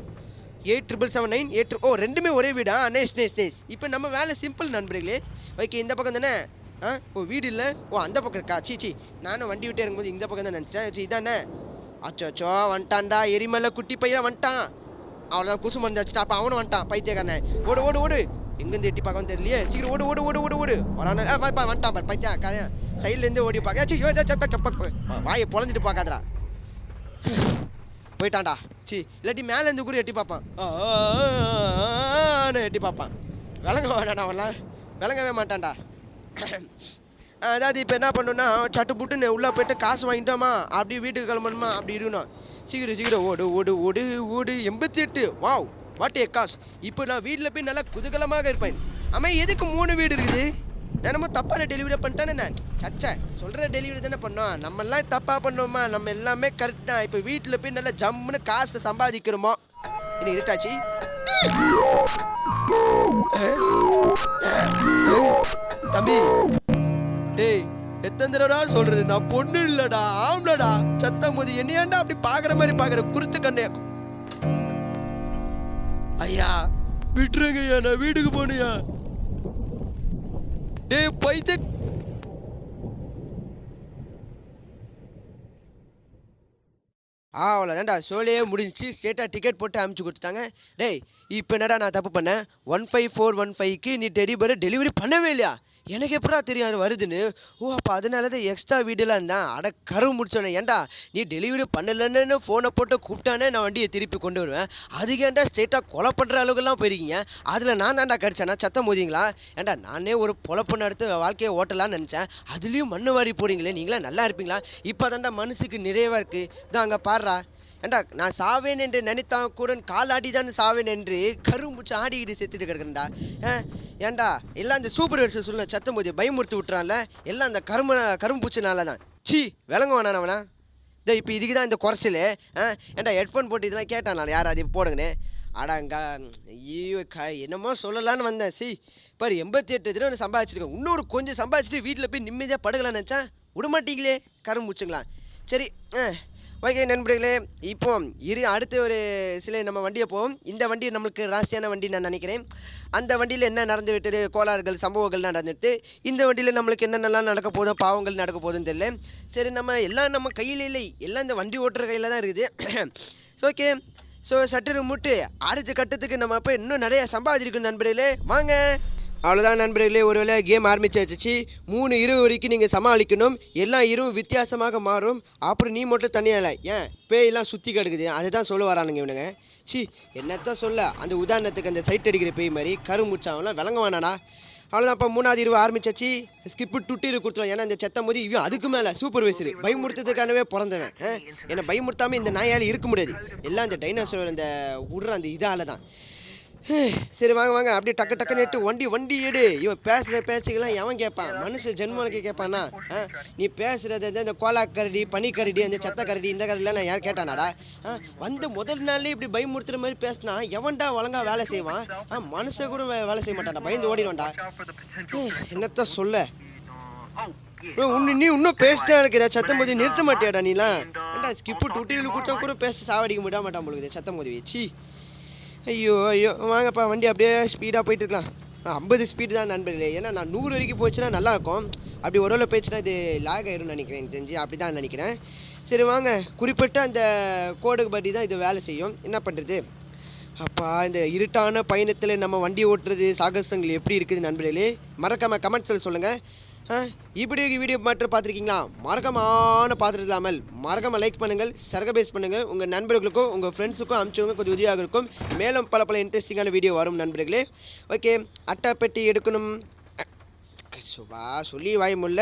8779 8 ரெண்டுமே ஒரே வீடா? Nice nice nice. இப்போ நம்ம வேலை சிம்பிள் நண்பர்களே. ஓகே இந்த பக்கம் தானே? வீடு இல்லை. அந்த பக்கம் இருக்கா? சீச்சி நானும் வண்டி விட்டே இருக்கும்போது இந்த பக்கம் தான் நினச்சேன். சரி இதானே? அச்சோ வந்துட்டான்டா எரிமலை குட்டி பையன் வந்துட்டான். அவ்வளோதான் குசு மருந்து வச்சுட்டா. அப்போ அவனும் வந்துட்டான் பைத்தியக்காரனே. ஓடு ஓடு ஓடு. எங்கேருந்து எட்டி பார்க்கணும் தெரியலையே. சீக்கிரம் ஓடு ஓடு ஓடு ஓடு ஓடு வரானே. வந்துட்டான் பாரு பைத்தியம். சைட்லேருந்து ஓடி பார்க்க. வாயை பொழந்துட்டு பார்க்காதடா. போயிட்டான்டா. சி இல்லாட்டி மேலேருந்து கூட எட்டி பார்ப்பான். எட்டி பார்ப்பான். விளங்க வேண்டாடா அவன்லாம். விளங்கவே மாட்டான்டா. அதாவது இப்போ என்ன பண்ணணும்னா சட்டு புட்டுன்னு உள்ளே போய்ட்டு காசு வாங்கிட்டோமா அப்படி வீட்டுக்கு கிளம்பணுமா அப்படி இருக்கணும். சீக்கிரம் ஓடு ஓடு ஓடு ஓடு. 88 வாவ் வாட் ஏ காசு. இப்போ நான் வீட்டில் போய் நல்லா குதூகலமாக இருப்பேன். ஆமாம் எதுக்கு 3 வீடு இருக்குது? என்னமோ தப்பான டெலிவரி பண்ணிட்டானே. சச்சா சொல்கிற டெலிவரி தானே பண்ணோம். நம்மெல்லாம் தப்பாக பண்ணோமா? நம்ம எல்லாமே கரெக்ட் தான். இப்போ வீட்டில் போய் நல்லா ஜம்முன்னு காசை சம்பாதிக்கிறோமோ. இன்னும் இருட்டாச்சு. தம்பி டேய் எத்தனை தடவை சொல்றது? நான் பொண்ணு இல்லடா ஆம்லடா. சத்தம் போது என்னையாண்டா அப்படி பாக்குற மாதிரி பாக்குற குருத்து கண்ணே. ஐயா விட்டுருங்க ஐயா, நான் வீட்டுக்கு போனியா. டேய் பைத்த அவ்வளோதான்டா சோலையே முடிஞ்சு ஸ்டேட்டாக டிக்கெட் போட்டு அனுப்பிச்சி கொடுத்துட்டாங்க. டேய் இப்போ என்னடா நான் தப்பு பண்ணேன்? 15415க்கு நீ டெலிவரி பண்ணவே இல்லையா? எனக்கு எப்படா தெரியும் அது வருதுன்னு? அப்போ அதனால தான் எக்ஸ்ட்ரா வீடெல்லாம் இருந்தான். கரு முடிச்சோன்னே. ஏன்டா நீ டெலிவரி பண்ணலன்னு ஃபோனை போட்டு கூப்பிட்டானே நான் வண்டியை திருப்பி கொண்டு வருவேன். அதுக்கு ஏன்டா ஸ்ட்ரெயிட்டாக கொலை பண்ணுற அளவுக்குலாம் போயிருக்கீங்க. அதில் நான் தான்டா கடிச்சேன்னா சத்தம் போதிங்களா? ஏன்டா நானே ஒரு பொழப்புன்னு எடுத்து வாழ்க்கையை ஓட்டலான்னு நினச்சேன். அதுலேயும் மண்ணு வாரி போகிறீங்களே. நீங்களா நல்லா இருப்பீங்களா? இப்போ தான்டா மனசுக்கு நிறைவாக இருக்குது. தான் அங்கே பாடுறா. ஏண்டா நான் சாவேன் என்று நினைத்தான் கூட காலாடி தான் சாவேன் என்று கரும்பூச்சி ஆடிக்கிட்டு செத்துட்டு கிடக்குறேன்டா. ஏண்டா எல்லாம் இந்த சூப்பர் ஹெட்ஸ் சொல்ல சத்தம் போது பயமுறுத்தி விட்டுறான்ல. எல்லாம் அந்த கரும்பூச்சினால தான். சி விளங்க வேணானவனா. இதோ இப்போ இதுக்கு தான் இந்த குறைச்சல். ஏண்டா ஹெட்ஃபோன் போட்டு இதெல்லாம் கேட்டான் யார் அது போடுங்கன்னு. அடாங்க ஐயோ என்னமோ சொல்லலான்னு வந்தேன். பாரு 88 தடவை சம்பாதிச்சிருக்கேன். இன்னொரு கொஞ்சம் சம்பாதிச்சுட்டு வீட்டில் போய் நிம்மதியாக படுகலான்னு நினச்சேன். விடமாட்டீங்களே கரும்பூச்சுங்களா. சரி ஓகே நண்பர்களே, இப்போ அடுத்த ஒரு சில நம்ம வண்டியை போவோம். இந்த வண்டி நம்மளுக்கு ராசியான வண்டி நான் நினைக்கிறேன். அந்த வண்டியில் என்ன நடந்து விட்டது கோளாறுகள் சம்பவங்கள் நடந்துட்டு இந்த வண்டியில் நம்மளுக்கு என்னென்னலாம் நடக்க போதும் பாவங்கள் நடக்க போதுன்னு தெரியல. சரி நம்ம எல்லாம் நம்ம கையில் இல்லை, எல்லாம் இந்த வண்டி ஓட்டுற கையில் தான் இருக்குது. ஓகே சற்று முட்டு அடுத்த கட்டத்துக்கு நம்ம இப்போ இன்னும் நிறைய சம்பாதிக்கணும் நண்பர்களே. வாங்க. அவ்வளோதான் நண்பர்களே, ஒரு வேளை கேம் ஆரம்பிச்சாச்சு. 3 இரவு வரைக்கும் நீங்கள் சமாளிக்கணும். எல்லா இரவும் வித்தியாசமாக மாறும். அப்புறம் நீ மட்டும் தனியாக ஏன் பேயெல்லாம் சுற்றி கிடக்குது அதை தான் சொல்ல வரானுங்க இவனுங்க. என்னத்தான் சொல்ல. அந்த உதாரணத்துக்கு அந்த சைட் அடிக்கிற பேய் மாதிரி கருமுச்சாவெல்லாம் விளங்க வேணாடா. அவ்வளோதான். இப்போ 3வது இரவு ஆரம்பிச்சாச்சு. ஸ்கிப்பு டுட்டிரு கொடுத்துருவோம். ஏன்னா இந்த செத்த போது இவன் அதுக்கு மேலே சூப்பர்வைசர் பயமுறுத்துறதுக்கானவே பிறந்தவன். என்னை பயமுறுத்தாமல் இந்த நாயால் இருக்க முடியாது. எல்லாம் இந்த டைனோசர் அந்த விடுற அந்த இதால் தான். சரி வாங்க அப்படியே டக்கு நெட்டு வண்டி எடு. இவன் பேசுகிற பேச்சுக்கெல்லாம் எவன் கேட்பான்? மனுஷன் ஜென்மனுக்கு கேட்பானா? நீ பேசுகிறது இந்த கோலாக்கரடி பனிக்கரடி அந்த சத்த கரடி இந்த கரடிலாம் நான் யார் கேட்டானாடா? வந்து முதல் நாள்லேயே இப்படி பயமுறுத்துற மாதிரி பேசினா எவன்டா ஒழுங்கா வேலை செய்வான்? மனுஷன் கூட வேலை செய்ய மாட்டான்டா, பயந்து ஓடிடுவான்டா. என்னத்த சொல்ல. நீ இன்னும் பேசிட்டா இருக்கிற சத்தம் போது நிறுத்த மாட்டியாடா நீலாம்? ஏண்டா ஸ்கிப்பு டூட்டியில் கூட்டம் கூட பேச சாவடிக்க மாட்டான் போலுக்குது சத்தம் போது வச்சு. ஐயோ வாங்கப்பா வண்டி அப்படியே ஸ்பீடாக போயிட்டு இருக்கலாம். 50 ஸ்பீடு தான் நண்பர்களே. ஏன்னா நான் 100 வரைக்கும் போச்சுன்னா நல்லாயிருக்கும். அப்படி ஒரு வேளை போயிடுச்சுன்னா இது லாக் ஆயிரும்னு நினைக்கிறேன். எனக்கு தெரிஞ்சு அப்படி தான் நினைக்கிறேன். சரி வாங்க. குறிப்பிட்ட அந்த கோடுக்கு படி தான் இது வேலை செய்யும். என்ன பண்ணுறது? அப்பா இந்த இருட்டான பயணத்தில் நம்ம வண்டி ஓட்டுறது சாகசங்கள் எப்படி இருக்குது நண்பர்களே? மறக்காமல் கமெண்ட்ஸில் சொல்லுங்கள். இப்படி வீடியோ மட்டும் பார்த்துருக்கீங்களா? மறக்காமல் பார்த்துட்டு இல்லாமல் மறக்காமல் லைக் பண்ணுங்கள், சர்கபேஸ் பண்ணுங்கள். உங்கள் நண்பர்களுக்கும் உங்கள் ஃப்ரெண்ட்ஸுக்கும் அனுப்பிச்சவங்க கொஞ்சம் உதவியாக இருக்கும். மேலும் பல இன்ட்ரெஸ்டிங்கான வீடியோ வரும் நண்பர்களே. ஓகே அட்டைப்பெட்டி எடுக்கணும் சொல்லி வாய் முல்ல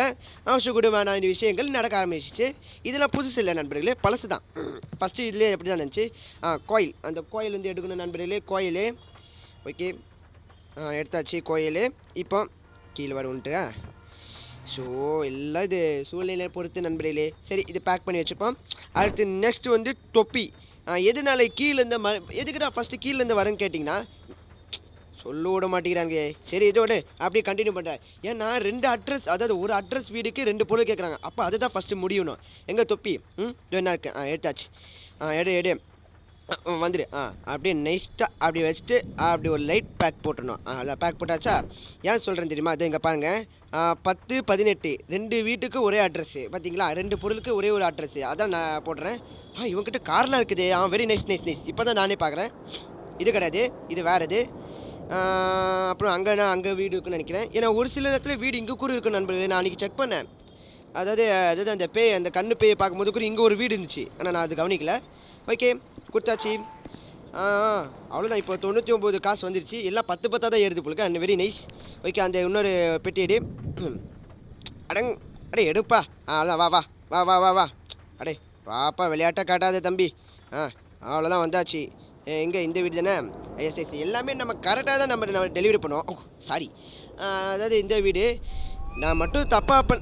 அவசியம் கூட வேணாம். இந்த விஷயங்கள் நடக்க ஆரம்பிச்சிச்சு. இதெல்லாம் புதுசு இல்லை நண்பர்களே, பழசு தான். ஃபஸ்ட்டு இதுலேயே எப்படி தான் நினச்சி கோயில் அந்த கோயில் வந்து எடுக்கணும் நண்பர்களே. கோயில் ஓகே எடுத்தாச்சு கோயில். இப்போ கீழே வரும்ன்ட்டு எல்லாம் இது சூழ்நிலையை பொறுத்து நண்பர்களே. சரி இது பேக் பண்ணி வச்சுப்போம். அடுத்து நெக்ஸ்ட் வந்து தொப்பி. எதுனால கீழேருந்து எதுக்குடா ஃபஸ்ட்டு கீழேருந்து வரேன்னு கேட்டிங்கன்னா சொல்ல விட மாட்டேங்கிறாங்க. சரி இதோடு அப்படியே கண்டினியூ பண்ணுறேன். ஏன்னா 2 அட்ரஸ், அதாவது ஒரு அட்ரஸ் வீடுக்கு 2 பொருள் கேட்குறாங்க. அப்போ அதுதான் ஃபஸ்ட்டு முடியணும். எங்கே தொப்பி? இதோ என்ன இருக்கு? எடுத்தாச்சு. எடு வந்துடு. அப்படியே நெக்ஸ்ட்டாக அப்படி வச்சுட்டு அப்படி ஒரு லைட் பேக் போட்டுடணும். அதில் பேக் போட்டாச்சா? ஏன் சொல்கிறேன் தெரியுமா? அது இங்கே பாருங்கள், 10, 18 2 வீட்டுக்கு ஒரே அட்ரஸ்ஸு பார்த்தீங்களா? 2 பொருளுக்கு ஒரே ஒரு அட்ரஸ்ஸு. அதான் நான் போடுறேன். இவங்ககிட்ட கார்லாம் இருக்குது. Very nice nice nice. இப்போ தான் நானே பார்க்குறேன். இது கிடையாது, இது வேறு இது. அப்புறம் அங்கே வீடு இருக்குன்னு நினைக்கிறேன். ஏன்னா ஒரு சில இடத்துல வீடு இங்கே கூட இருக்கும் நண்பர்களே. நான் அன்றைக்கி செக் பண்ணேன். அதாவது அந்த பேய், அந்த கண்ணு பேயை பார்க்கும்போது கூட இங்கே ஒரு வீடு இருந்துச்சு. ஆனால் நான் அது கவனிக்கல. ஓகே கொடுத்தாச்சு. அவ்வளோதான். இப்போ 99 காசு வந்துருச்சு. எல்லாம் 10 10 தான் ஏறுது போலுக்கு. And very nice. ஓகே அந்த இன்னொரு பெட்டி எடு. அடே எடுப்பா. அதான் வா வா வா வா வா வா அடே வாப்பா, விளையாட்டாக காட்டாத தம்பி. அவ்வளோதான் வந்தாச்சு. எங்கே இந்த வீடு தானே? எஸ் எல்லாமே நம்ம கரெக்டாக தான் நம்ம டெலிவரி பண்ணுவோம். சாரி, அதாவது இந்த வீடு நான் மட்டும் தப்பாக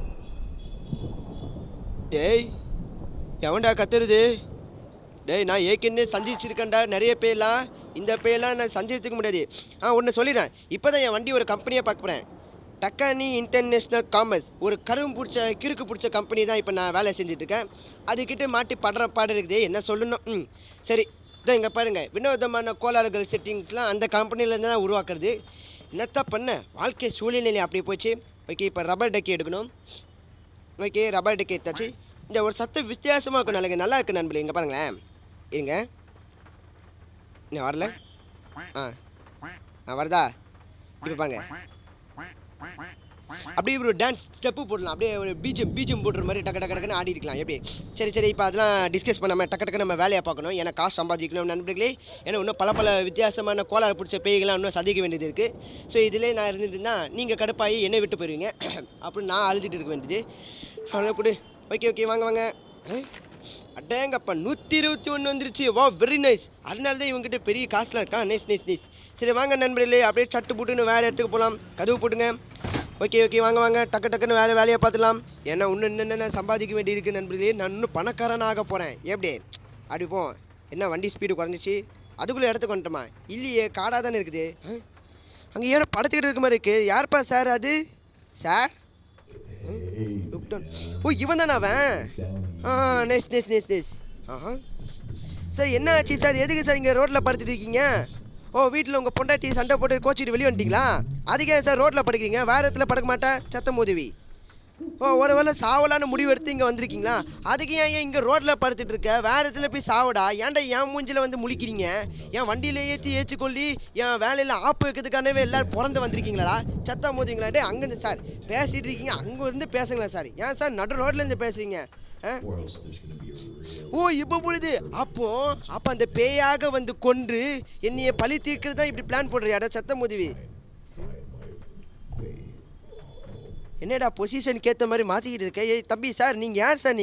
டேய் எவன்டா கத்துறது? டேய் நான் ஏற்கனவே சந்திச்சிருக்கேன்டா நிறைய பேர்லாம். இந்த பேர்லாம் நான் சந்திச்சிருக்க முடியாது. ஒன்று சொல்லிடுறேன். இப்போ தான் என் வண்டி ஒரு கம்பெனியாக பார்க்க போகிறேன். டக்கானி இன்டர்நேஷ்னல் காமர்ஸ், ஒரு கிறுக்கு பிடிச்ச கம்பெனி தான் இப்போ நான் வேலை செஞ்சுட்ருக்கேன். அதுக்கிட்ட மாட்டி படுற பாடு இருக்குது. என்ன சொல்லணும்? சரி இதான் இங்கே பாருங்கள், வினோதமான கோளாறுகள் செட்டிங்ஸ்லாம் அந்த கம்பெனிலேருந்து தான் உருவாக்குறது. என்னத்தான் பண்ண, வாழ்க்கை சூழ்நிலை அப்படி போச்சு. ஓகே இப்போ ரப்பர் டக்கி எடுக்கணும். ஓகே ரப்பர் டக்கி எடுத்தாச்சு. இந்த ஒரு சத்தம் வித்தியாசமாக இருக்கும். நல்லா இருக்குது நண்பர்களே. இங்கே பாருங்களேன், இருங்க இன்னும் வரல. வருதா? இப்போ பாருங்க, அப்படியே ஒரு டான்ஸ் ஸ்டெப்பு போடலாம். அப்படியே ஒரு பீஜம் போடுற மாதிரி டக்கு டக்குன்னு ஆடி இருக்கலாம். எப்படி? சரி இப்போ அதெல்லாம் டிஸ்கஸ் பண்ணாமல் டக்கு நம்ம வேலையை பார்க்கணும். ஏன்னா காசு சம்பாதிக்கணும் நண்பர்களே. ஏன்னா இன்னும் பல வித்தியாசமான கோளாறு பிடிச்ச பேய்கள்லாம் இன்னும் சந்திக்க வேண்டியது இருக்குது. ஸோ இதிலே நான் இருந்துட்டுன்னா நீங்கள் கடுப்பாகி என்னை விட்டு போயிடுவீங்க. அப்படின்னு நான் அழுதுட்டு இருக்க வேண்டியது. அவ்வளோ கொடு. ஓகே வாங்க. அடேங்கப்பா 121 வந்துருச்சு. வா வெரி நைஸ். அதனால தான் இவங்ககிட்ட பெரிய காசுலாம் இருக்கா. நைஸ். சரி வாங்க நண்பர்களே, அப்படியே சட்டு போட்டுன்னு வேறு இடத்துக்கு போகலாம். கதவு போட்டுங்க. ஓகே வாங்க டக்குன்னு வேலையை பார்த்துலாம். ஏன்னா இன்னும் சம்பாதிக்க வேண்டி இருக்குது நண்பர்களே. நான் இன்னும் பணக்காரன் ஆக போகிறேன். எப்படி அப்படி போ. என்ன வண்டி ஸ்பீடு குறைஞ்சிச்சு? அதுக்குள்ளே இடத்துக்கு வந்துட்டோமா? இல்லையே, காடாக தானே இருக்குது. அங்கே யாரோ படுத்துக்கிட்டு இருக்க மாதிரி இருக்குது. யார்ப்பா சார் அது? சார் இவன் தானே அவன்? நைஸ். சார் என்ன ஆச்சு சார்? எதுக்கு சார் இங்கே ரோட்டில் படுத்துட்டு இருக்கீங்க? வீட்டில் உங்கள் பொண்டாட்டி சண்டை போட்டு கோச்சிட்டு வெளியே வந்துட்டீங்களா? அதுக்கே சார் ரோட்டில் படுக்கிறீங்க? வேறு இடத்துல படுக்க மாட்டேன் சத்தம் உதவி. ஒரு வேளை சாவலான்னு முடிவு எடுத்து இங்கே வந்திருக்கீங்களா? அதுக்கு ஏன் இங்கே ரோட்டில் படுத்துட்டு இருக்க? வேறு இடத்துல போய் சாவடா. ஏன்டா என் மூஞ்சில் வந்து முழிக்கிறீங்க? என் வண்டியில் ஏற்றி கொள்ளி என் வேலையில் ஆப்பு வைக்கிறதுக்கானவே எல்லோரும் பிறந்து வந்திருக்கீங்களா? சத்தம் மோதிங்களா? டே அங்கேருந்து சார் பேசிகிட்டு இருக்கீங்க, அங்கேருந்து பேசுங்களா சார்? ஏன் சார் நடு ரோட்லேருந்து பேசுறீங்க? இப்போ புரியுது. அப்போ அந்த பேயாக வந்து கொன்று என்னைய பழி தீர்க்கிறது தான் இப்படி பிளான் போடுறியாடா சத்தம் உதவி? என்னடா பொசிஷனுக்கு ஏற்ற மாதிரி மாற்றிக்கிட்டு இருக்க? தம்பி சார் நீங்கள் யார் சார்?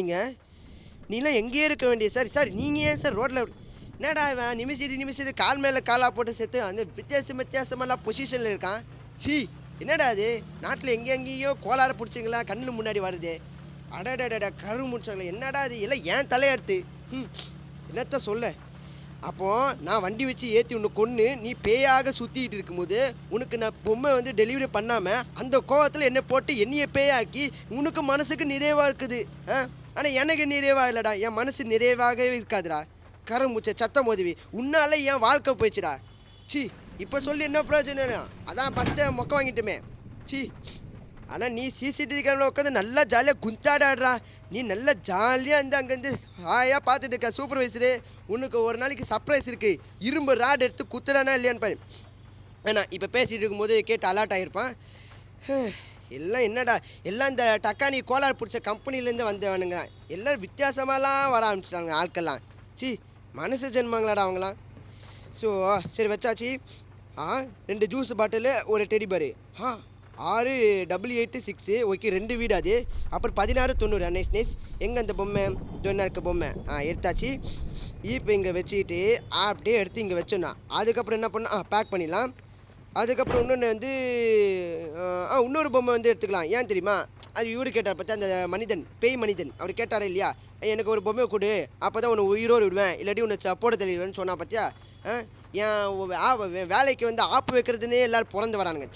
நீலாம் எங்கேயே இருக்க வேண்டிய சார் நீங்கள் ஏன் சார் ரோட்டில்? என்னடா இவன் நிமிஷத்து கால் மேலே காலாக போட்டு சேர்த்து அந்த வித்தியாசமெல்லாம் பொசிஷனில் இருக்கான். என்னடா அது? நாட்டில் எங்கேயோ கோளாறு பிடிச்சிங்களா கண்ணில் முன்னாடி வருது. அடடடா கரு முடிச்சாங்களே, என்னடா அது? இல்லை ஏன் தலையெடுத்து என்னத்த சொல்ல? அப்போது நான் வண்டி வச்சு ஏற்றி ஒன்று கொன்று நீ பேயாக சுற்றிக்கிட்டு இருக்கும்போது உனக்கு நான் பொம்மை வந்து டெலிவரி பண்ணாமல் அந்த கோவத்தில் என்னை போட்டு என்னைய பேயாக்கி உனக்கு மனசுக்கு நிறைவாக இருக்குது. ஆனால் எனக்கு நிறைவாக இல்லைடா. என் மனசு நிறைவாகவே இருக்காதுடா. கரும்புச்ச சத்தம் உதவி உன்னால என் வாழ்க்கை போயிடுச்சுடா. இப்போ சொல்லி என்ன பிரயோஜனம்? அதான் ஃபஸ்ட்டு மொக்க வாங்கிட்டுமே. ஆனால் நீ சிசிடிவி கேமரா உட்காந்து நல்லா ஜாலியாக குந்தாடாடுறா. நீ நல்லா ஜாலியாக இருந்து அங்கேருந்து ஹாயாக பார்த்துட்டு இருக்க. சூப்பர்வைசரு உனக்கு ஒரு நாளைக்கு சர்ப்ரைஸ் இருக்குது. இரும்பு ராட் எடுத்து குத்துறானா இல்லையான்னு பாரு. ஏன்னா இப்போ பேசிகிட்டு இருக்கும்போது கேட்டு அலர்ட் ஆகிருப்பான். எல்லாம் என்னடா, எல்லாம் இந்த டக்கானி கோளாறு பிடிச்ச கம்பெனிலேருந்து வந்தவனுங்க. எல்லோரும் வித்தியாசமாலாம் வர ஆரம்பிச்சிட்டாங்க ஆட்கள்லாம். மனுஷ ஜென்மங்களாடா அவங்களாம். ஸோ சரி வச்சாச்சு. 2 ஜூஸ் பாட்டிலு, ஒரு டெடி பாரு. 68886. ஓகே 2 வீடு அது. அப்புறம் 1690. நைஸ். எங்கே அந்த பொம்மை? டொன்னா இருக்க பொம்மை. எடுத்தாச்சு. இப்போ இங்கே வச்சுக்கிட்டு அப்படியே எடுத்து இங்கே வச்சோன்னா அதுக்கப்புறம் என்ன பண்ணால் பேக் பண்ணிடலாம். அதுக்கப்புறம் இன்னொன்று வந்து இன்னொரு பொம்மை வந்து எடுத்துக்கலாம். ஏன் தெரியுமா? அது இவரு கேட்டார் பார்த்தா, அந்த மனிதன், பேய் மனிதன். அவர் கேட்டாரா இல்லையா, எனக்கு ஒரு பொம்மை கொடு, அப்போ தான் உன்னை உயிரோடு விடுவேன், இல்லாட்டி உன்னை போட தெளிவேன்னு சொன்னா பார்த்தியா? வேலைக்கு வந்து ஆப்பு வைக்கிறதுனே எல்லோரும் பிறந்து வரானுங்க.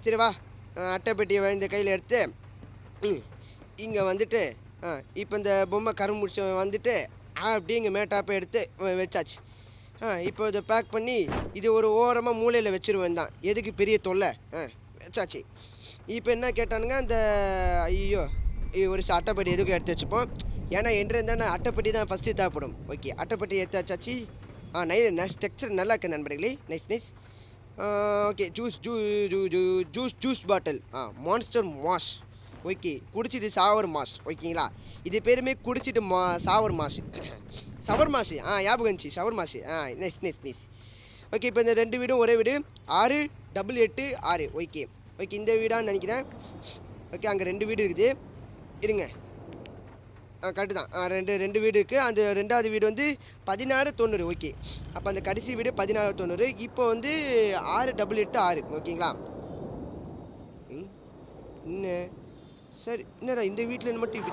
சரி வா, அட்டைப்பெட்டியை இந்த கையில் எடுத்து இங்கே வந்துட்டு இப்போ இந்த பொம்மை கரு முடிச்சு வந்துட்டு அப்படியே இங்கே மேட்டாப்பை எடுத்து வச்சாச்சு. இப்போ இதை பேக் பண்ணி இது ஒரு ஓரமாக மூலையில் வச்சுருவேன் தான், எதுக்கு பெரிய தொல்லை. வச்சாச்சு. இப்போ என்ன கேட்டானுங்க, அந்த ஐயோ ஒரு அட்டைப்பெட்டி எதுக்கும் எடுத்து வச்சுப்போம். ஏன்னா என்று இருந்தால் அட்டைப்பெட்டி தான் ஃபஸ்ட்டு தேவைப்படும். ஓகே, அட்டைப்பெட்டி எடுத்து வச்சாச்சு. நைஸ் டெக்ஸ்சர் நல்லா இருக்கு நண்பர்களே. Nice. Okay, juice bottle monster mass. Okay, குடிச்சிட்டு சாவர் மாஸ். ஓகேங்களா, இது பேருமே குடிச்சிட்டு சாவர் மாஸ். சவர் மாசு ஞாபகம் இருந்துச்சு, சவர் மாசு. நைஸ். ஓகே, இப்போ இந்த 2 வீடும் ஒரே வீடு 688 ஓகே, இந்த வீடான்னு நினைக்கிறேன். ஓகே, அங்கே 2 வீடு இருக்குது, இருங்க. கரெக்டு தான். ரெண்டு வீடு இருக்குது. அந்த 2வது வீடு வந்து 1690. ஓகே, அப்போ அந்த கடைசி வீடு 1690. இப்போ வந்து 688 ஓகேங்களா. இன்னும் சரி, என்னடா இந்த வீட்டில் மட்டும்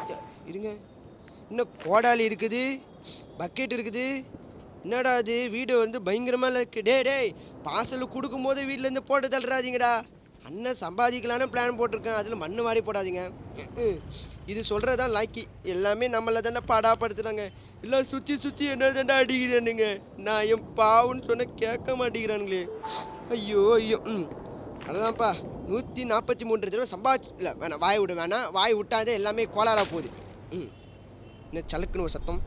இருங்க, இன்னும் கோடாலி இருக்குது, பக்கெட் இருக்குது. என்னடா அது வீடு வந்து பயங்கரமாக இருக்குது. டேய் பார்சல் கொடுக்கும்போது வீட்டிலேருந்து போட்டு தள்ளுறாதீங்கடா. அண்ணன் சம்பாதிக்கலான்னு பிளான் போட்டிருக்கேன், அதில் மண்ணு வாரி போடாதீங்க. இது சொல்கிறதான் லாக்கி. எல்லாமே நம்மளை தானே பாடாப்படுத்துகிறாங்க. எல்லாம் சுற்றி என்ன தாண்டா அடிக்கிறானுங்க. நான் என் பாவுன்னு சொன்ன கேட்க மாட்டேங்கிறானுங்களே. ஐயோ. அதுதான்ப்பா 143 தடவை சம்பாதிச்சு இல்லை வேணாம், வாய் விட வேணாம். வாய் விட்டாதே எல்லாமே கோளாறாக போகுது. இன்னும் சலுக்குன்னு ஒரு சத்தம்.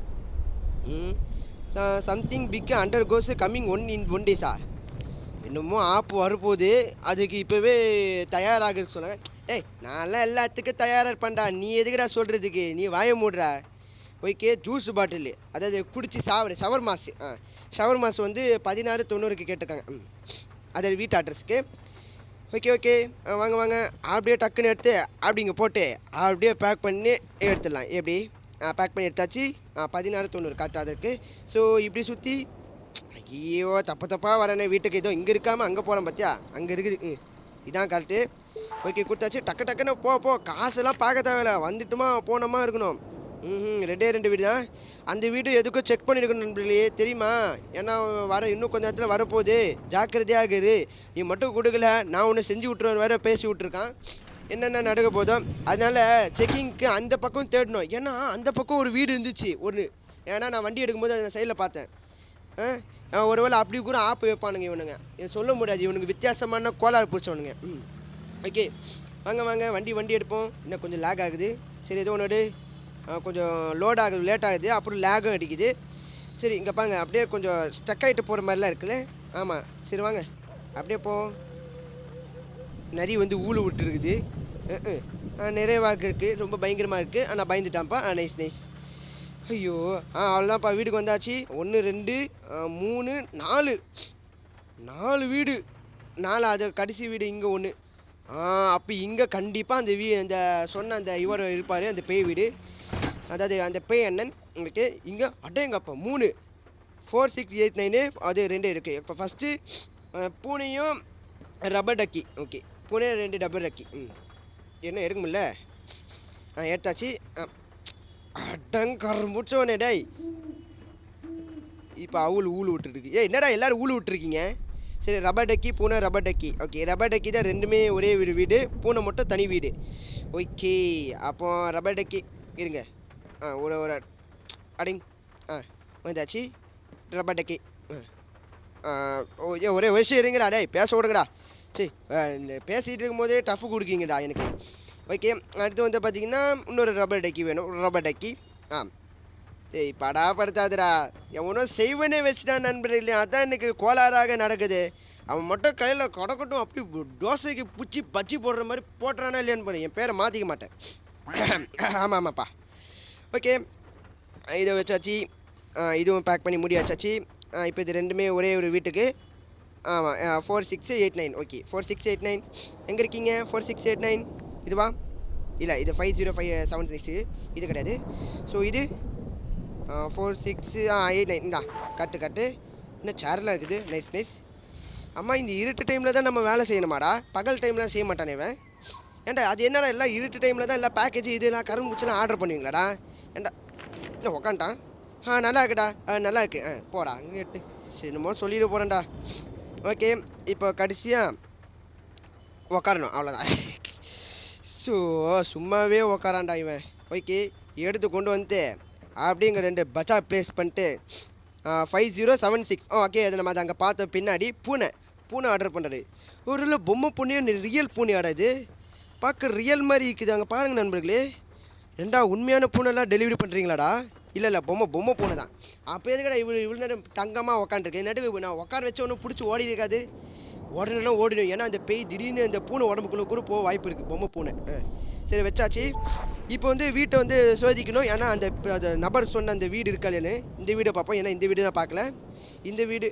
சம்திங் பிக் அண்டர் கோஸ் கம்மிங் ஒன் டேஸா என்னமோ ஆப்பு வரப்போகுது, அதுக்கு இப்போவே தயாராக சொன்னாங்க. ஏய் நான்லாம் எல்லாத்துக்கும் தயாராக இருப்பேன்டா, நீ எதுக்குடா சொல்கிறதுக்கு, நீ வாய மூடுறா. ஓகே, ஜூஸ் பாட்டில், அதாவது குடிச்சு ஷவர் மாசு வந்து 1690 கேட்டிருக்காங்க. அதாவது வீட்டு அட்ரஸ்க்கு. ஓகே, வாங்க அப்படியே டக்குன்னு எடுத்து அப்படிங்க போட்டு அப்படியே பேக் பண்ணி எடுத்துடலாம். எப்படி பேக் பண்ணி எடுத்தாச்சு. 1690 கரெக்டாக இருக்குது. ஸோ இப்படி சுற்றி ஐயோ தப்பாக வரேனே வீட்டுக்கு. ஏதோ இங்கே இருக்காமல் அங்கே போகிறேன் பார்த்தியா, அங்கே இருக்குது. இதான் கரெக்டு. ஓகே, கொடுத்தாச்சு. டக்குன்னு போ. காசெல்லாம் பார்க்க தேவையில்ல, வந்துட்டுமா போனோமா இருக்கணும். 2 வீடு தான். அந்த வீடு எதுக்கும் செக் பண்ணியிருக்கணும் நண்பர்களே, தெரியுமா? ஏன்னா இன்னும் கொஞ்சம் நேரத்தில் வரப்போகுது, ஜாக்கிரதையாக இரு. நீ மட்டும் கொடுக்கல நான் ஒன்று செஞ்சு விட்ருவேன் வேறு பேசி விட்ருக்கான். என்னென்ன நடக்க போதும், அதனால் செக்கிங்க்கு அந்த பக்கம் தேடணும். ஏன்னா அந்த பக்கம் ஒரு வீடு இருந்துச்சு ஒன்று. ஏன்னா நான் வண்டி எடுக்கும்போது அந்த சைடில் பார்த்தேன். ஒருவேளை அப்படி கூட ஆப்பு வைப்பானுங்க இவனுங்க, சொல்ல முடியாது. இவனுக்கு வித்தியாசமான கோளாறு பிடிச்சவனுங்க. ஓகே, வாங்க வண்டி எடுப்போம். இன்னும் கொஞ்சம் லேக் ஆகுது. சரி, ஏதோ ஒன்று கொஞ்சம் லோட் ஆகுது, லேட் ஆகுது, அப்புறம் லேகும் அடிக்குது. சரி, இங்கே பாங்க அப்படியே கொஞ்சம் ஸ்டக் ஆகிட்டு போகிற மாதிரிலாம் இருக்குல்ல. ஆமாம், சரி வாங்க அப்படியே நிறைய வந்து ஊழு விட்டுருக்குது. நிறைவாக இருக்குது, ரொம்ப பயங்கரமாக இருக்குது. ஆனால் பயந்துட்டான்ப்பா. நைஸ். ஐயோ அவ்வளோதான்ப்பா, வீட்டுக்கு வந்தாச்சு. 1 2 3 4 வீடு. 4 அது கடைசி வீடு இங்கே ஒன்று. அப்போ இங்கே கண்டிப்பாக அந்த சொன்ன அந்த இவர் இருப்பார், அந்த பேய் வீடு, அதாவது அந்த பேய் அண்ணன். உங்களுக்கு இங்கே அடேங்கப்பா 3 4 6 8 9 அது 2 இருக்குது. இப்போ ஃபஸ்ட்டு பூனையும் ரப்பர் டக்கி. ஓகே, பூனை 2 ரப்பர் டக்கி. என்ன எடுக்க முடியல. எடுத்தாச்சு. அடங்கர் முடிச்சோனே டேய். இப்போ ஊழு விட்டுருக்கு. என்னடா எல்லோரும் ஊழு விட்டுருக்கீங்க. சரி, ரப்பர் டக்கி பூனை rubber Ducky. Okay, rubber Ducky தான் ரெண்டுமே ஒரே வீடு, பூனை மட்டும் தனி வீடு. ஓகே, அப்போ ரப்பர் டக்கி இருங்க. ஒரு அடிங் வந்தாச்சு. ரப்பர் டக்கி ஒரே விஷயம் இருங்கடா டேய், பேச விடுங்கடா. சரி, பேசிகிட்டு இருக்கும்போதே டஃப்பு கொடுக்கீங்கடா எனக்கு. ஓகே, அடுத்து வந்து பார்த்தீங்கன்னா இன்னொரு ரப்பர் டக்கி வேணும். Rubber Ducky. சரி, படாப்படுத்தாதுடா. எவனோ செய்வனே வச்சுட்டான் நண்பர்களே, அதான் எனக்கு கோளாறாக நடக்குது. அவன் மட்டும் கையில் கொடக்கட்டும், அப்படி தோசைக்கு பச்சி போடுற மாதிரி போட்டுறானா இல்லையான்னு போகிறேன். என் பேரை மாற்றிக்க மாட்டேன். ஆமாப்பா. ஓகே, இதை வச்சாச்சு. இதுவும் பேக் பண்ணி முடியாச்சாச்சு. இப்போ இது ரெண்டுமே ஒரே ஒரு வீட்டுக்கு. ஆமாம், 4 6 8 9. ஓகே, 4 6 8 9 எங்கே இருக்கீங்க? 4 6 8 9 இதுவா? இல்லை, இது 50576. இது கிடையாது. ஸோ இது 4 6 8 9. இந்தா கட்டு. இன்னும் சேரெலாம் இருக்குது. நைஸ். அம்மா, இந்த இருட்டு டைமில் தான் நம்ம வேலை செய்யணுமாடா, பகல் டைம்லாம் செய்ய மாட்டானே இவன். ஏன்டா அது என்னடா எல்லாம் இருட்டு டைமில் தான் எல்லாம் பேக்கேஜ் இதெல்லாம் கரும்புச்செல்லாம் ஆர்டர் பண்ணுவீங்களாடா? ஏன்டா இன்னும் உக்காண்டான். நல்லா இருக்குடா, நல்லா இருக்கு. போடா அங்கே எட்டு. என்னமோ சொல்லிட போகிறேன்டா. ஓகே, இப்போ கடைசியாக உக்காரணும், அவ்வளோதான். ஸோ சும்மாவே உக்காரான்டா இவன். ஓகே, எடுத்து கொண்டு வந்து அப்படிங்க 2 பச்சா ப்ளேஸ் பண்ணிட்டு 5076. ஓகே, அதை நம்ம அதை அங்கே பார்த்தோம். பின்னாடி பூனை ஆர்டர் பண்ணுறது. ஒரு பொம்மை பூனையும் ரியல் பூனை ஆடாது, பார்க்க ரியல் மாதிரி இருக்குது. அங்கே பாருங்கள் நண்பர்களே. ரெண்டா உண்மையான பூனைலாம் டெலிவரி பண்ணுறீங்களாடா? இல்லை பொம்மை பூனை தான். அப்போ எதுக்கடா இவ்வளோ நேரம் தங்கமாக உக்காண்டிருக்கேன். நடுவு நான் உட்கார வச்ச ஒன்றும் பிடிச்சி ஓடி இருக்காது. உடனே ஓடிடும். ஏன்னா அந்த பேய் திடீர்னு அந்த பூனை உடம்புக்குள்ளே கூட போக வாய்ப்பு இருக்குது. பொம்மை பூனை. சரி, வச்சாச்சு. இப்போ வந்து வீட்டை வந்து சோதிக்கணும். ஏன்னா அந்த நபர் சொன்ன அந்த வீடு இருக்கா இல்லைன்னு இந்த வீடை பார்ப்போம். ஏன்னா இந்த வீடு தான் பார்க்கல. இந்த வீடு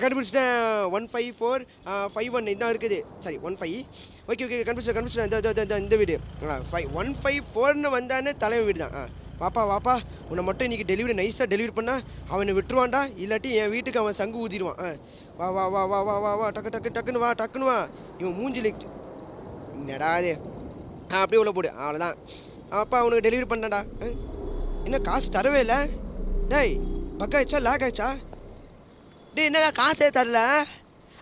கண்டுபிடிச்சிட்டேன். 15451 இதான் இருக்குது. சரி, 15. ஓகே, கண்டுபிடிச்சிட்டேன். இந்த வீடு 154ன்னு வந்தானே தலைவன் வீடு தான். வாப்பா உன்னை மட்டும் இன்றைக்கி டெலிவரி நைஸாக டெலிவரி பண்ணால் அவனை விட்டுருவான்டா. இல்லாட்டி என் வீட்டுக்கு அவன் சங்கு ஊதிடுவான். வா வா வா வா வா வா வா டக்குன்னு வா. இவன் மூஞ்சில் என்னடா அது? அப்படியே உள்ள போடு, அவ்வளோதான். அப்பா அவனுக்கு டெலிவரி பண்ணான்டா. என்ன காசு தரவே இல்லை? டேய், பக்கா ஆயிடுச்சா லாக் ஆயிடுச்சா? டேய், என்னடா காசே தரல?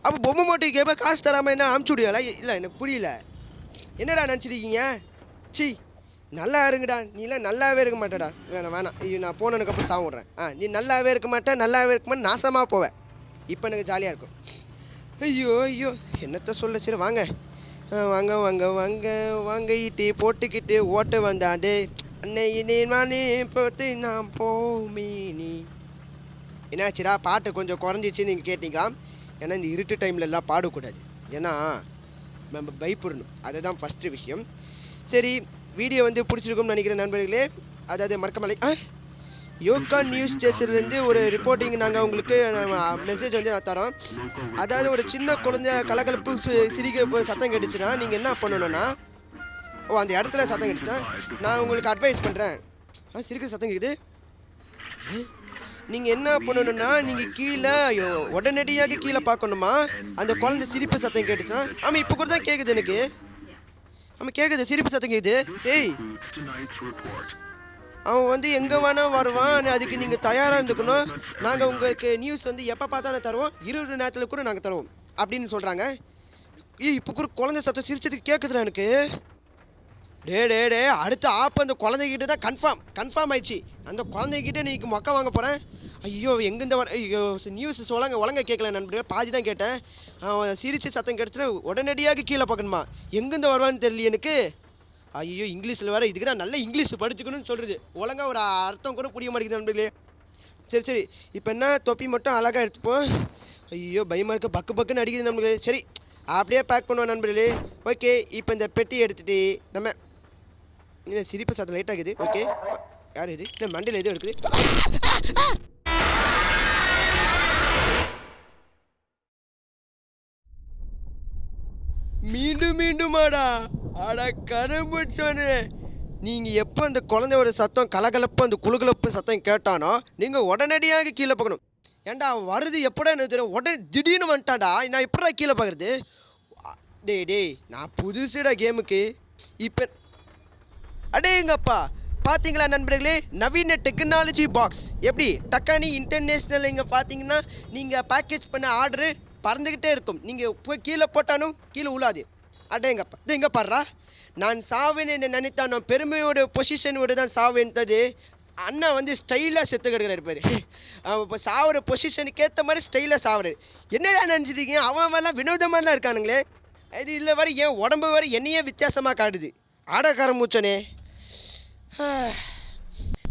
அப்போ பொம்மை மட்டும் கேட்ப காசு தராமல் என்ன அமுச்சு விடுவா? இல்லை, எனக்கு புரியல. என்னடா நினச்சிருக்கீங்க? சி, நல்லா இருங்கடா. நீலாம் நல்லாவே இருக்க மாட்டேடா. வேணாம். ஐயோ, நான் போனதுக்கப்புறம் சாப்பிட விட்றேன். நீ நல்லாவே இருக்க மாட்டேன். நாசமாக போவேன். இப்போ எனக்கு ஜாலியாக இருக்கும். ஐயோ என்னத்த சொல்ல. சரி வாங்க வாங்கிட்டு போட்டுக்கிட்டு ஓட்ட வந்தாண்டே அன்னை போட்டு நான் போமீனி. என்னாச்சுடா? பாட்டு கொஞ்சம் குறைஞ்சிச்சு நீங்கள் கேட்டீங்க. ஏன்னா இந்த இருட்டு டைம்லலாம் பாடக்கூடாது. ஏன்னா நம்ம பயப்படணும். அதுதான் ஃபஸ்ட்டு விஷயம். சரி, வீடியோ வந்து பிடிச்சிருக்கும்னு நினைக்கிறேன் நண்பர்களே. அதாவது மறக்காமலை யோகா நியூஸ் ஸ்டேஷன்லேருந்து ஒரு ரிப்போர்ட்டிங் நாங்கள் உங்களுக்கு மெசேஜ் வந்து தரோம். அதாவது ஒரு சின்ன குழந்தை கலகலப்பு சிரிக்க சத்தம் கேட்டுச்சுன்னா நீங்கள் என்ன பண்ணணும்னா, அந்த இடத்துல சத்தம் கேட்டுச்சுன்னா நான் உங்களுக்கு அட்வைஸ் பண்ணுறேன். சிரிக்கிற சத்தம் கேட்குது. நீங்கள் என்ன பண்ணணும்னா, நீங்கள் கீழே உடனடியாக கீழே பார்க்கணுமா. அந்த குழந்தை சிரிப்பு சத்தம் கேட்டுச்சுன்னா, ஆமாம் இப்போ கூட தான் கேட்குது எனக்கு. ஆமாம் கேட்குது, சிரிப்பு சத்தம் கேட்குது. ஏய், அவன் வந்து எங்கே வேணால் வருவான். அதுக்கு நீங்கள் தயாராக இருந்துக்கணும். நாங்கள் உங்களுக்கு நியூஸ் வந்து எப்போ பார்த்தாலும் தருவோம். 20 நேரத்தில் கூட நாங்கள் தருவோம் அப்படின்னு சொல்கிறாங்க. இப்போ கூட குழந்தை சத்தம் சிரிச்சதுக்கு கேட்குதுடா எனக்கு. டே அடுத்த ஆப் அந்த குழந்தைகிட்ட தான் கன்ஃபார்ம் ஆயிடுச்சு. அந்த குழந்தைகிட்ட நீக்கு மொக்க வாங்க போகிறேன். ஐயோ, எங்கேருந்து ஐயோ, நியூஸ் ஒழுங்க கேட்கல நண்பர்களே. பாதி தான் கேட்டேன். அவன் சிரிச்சு சத்தம் கிடச்சுன்னா உடனடியாக கீழே பார்க்கணுமா. எங்கேருந்து வருவான்னு தெரியல எனக்கு. ஐயோ, இங்கிலீஷில் வேறு. இதுக்கு நான் நல்ல இங்கிலீஷ் படிச்சுக்கணும்னு சொல்கிறது. ஒழுங்கா ஒரு அர்த்தம் கூட புரிய மாட்டேங்குது நண்பர்களே. சரி, இப்போ என்ன, தொப்பி மட்டும் அழகாக எடுத்துப்போம். ஐயோ, பயமாக இருக்க, பக்குன்னு அடிக்குது நண்பர்களே. சரி, அப்படியே பேக் பண்ணுவோம் நண்பர்களே. ஓகே, இப்போ இந்த பெட்டி எடுத்துகிட்டு நம்ம சிரிப்பு சத்தம் லைட் ஆகுது. ஓகே, யார் இது? இந்த மண்டையில் எதுவும் இருக்குது. மீண்டுமாடா? அடா கரும்புச்சோன்னு. நீங்கள் எப்போ அந்த குழந்தையோட சத்தம் கலகலப்பு அந்த குழுகலப்பு சத்தம் கேட்டானோ நீங்கள் உடனடியாக கீழே பார்க்கணும். ஏன்டா அவன் வருது எப்படா எனக்கு தெரியும். உடனே திடீர்னு வந்துட்டான்டா. நான் எப்படா கீழே பார்க்குறது? டேய் நான் புதுசுடா கேமுக்கு. இப்போ அடேங்கப்பா, பார்த்தீங்களா நண்பர்களே, நவீன டெக்னாலஜி பாக்ஸ் எப்படி டக்கானி இன்டர்நேஷ்னல். இங்கே பார்த்தீங்கன்னா நீங்கள் பேக்கேஜ் பண்ண ஆர்டரு பறந்துக்கிட்டே இருக்கும். நீங்கள் போய் கீழே போட்டாலும் கீழே உழாது. அடேங்கப்பா, இது எங்கே பாடுறா? நான் சாவேன்னு நினைத்தானோ பெருமையோட பொசிஷனோடு தான் சாவேன்றது. அண்ணா வந்து ஸ்டைலாக செத்து கிடக்கிறாரு இருப்பார். அவன் இப்போ சாவுற பொசிஷனுக்கு ஏற்ற மாதிரி ஸ்டைலாக சாவுறாரு. என்னடா நினச்சிருக்கீங்க? அவன்லாம் வினோதமாலாம் இருக்கானுங்களே. இது இல்லை வரை என் உடம்பு வரை என்னையே வித்தியாசமாக காட்டுது. ஆடக்கார மூச்சனே.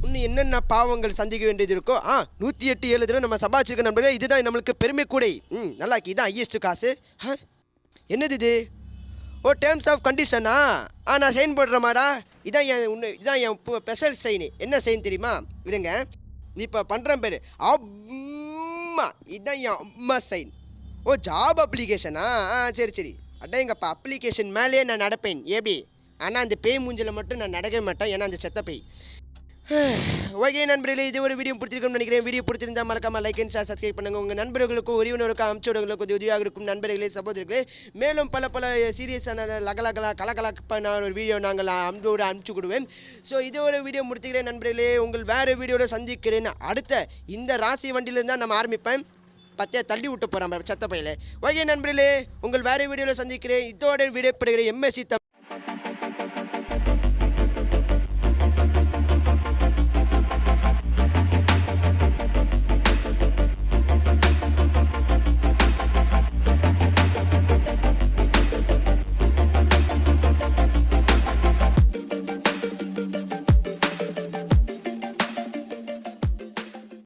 இன்னும் என்னென்ன பாவங்கள் சந்திக்க வேண்டியது இருக்கோ 108 தடவை நம்ம சம்பாதிச்சிருக்க நண்பர்களே. இதுதான் நம்மளுக்கு பெருமை கூடை. நல்லா இதான் ஹையஸ்ட் காசு. என்னது இது? டேர்ம்ஸ் ஆஃப் கண்டிஷனா? நான் சைன் போடுறமாடா. இதான் என் ஸ்பெஷல் சைனு. என்ன சைன் தெரியுமா? இதுங்க இப்போ பண்ணுறேன் பேர் அம்மா. இதுதான் என் அம்மா சைன். ஜாப் அப்ளிகேஷனா? சரி. அடேங்கப்பா, அப்ளிகேஷன் மேலேயே நான் நடப்பேன் ஏபி. ஆனால் அந்த பேய் மூஞ்சில் மட்டும் நான் நடக்கவே மாட்டேன். ஏன்னா அந்த செத்த பேய். ஓகே நண்பர்களே, இது ஒரு வீடியோ பிடிச்சிருக்கும்னு நினைக்கிறேன். வீடியோ பிடிச்சிருந்தால் மறக்காமல் லைக் அண்ட் ஷேர் சப்ஸ்கிரைப் பண்ணுங்கள். உங்கள் நண்பர்களுக்கும் உறவினருக்கும் அம்சோடர்களுக்கும் உதவியாக இருக்கும் நண்பர்களே, சகோதரர்களே. மேலும் பல சீரியஸான கலகலப்பான ஒரு வீடியோ நாங்கள் அனுப்பிச்சு கொடுவேன். ஸோ இது ஒரு வீடியோ முடிச்சுக்கிறேன் நண்பர்களே. உங்கள் வேறு வீடியோவில் சந்திக்கிறேன். அடுத்த இந்த ராசி வண்டியிலேருந்து தான் நம்ம ஆரம்பிப்பேன். பத்தியா தள்ளி விட்டு போகிறான் சத்த பையில. ஓகே நண்பர்களே, உங்கள் வேறு வீடியோவில் சந்திக்கிறேன். இதோட விடைபெறுகிற எம்எஸ்சி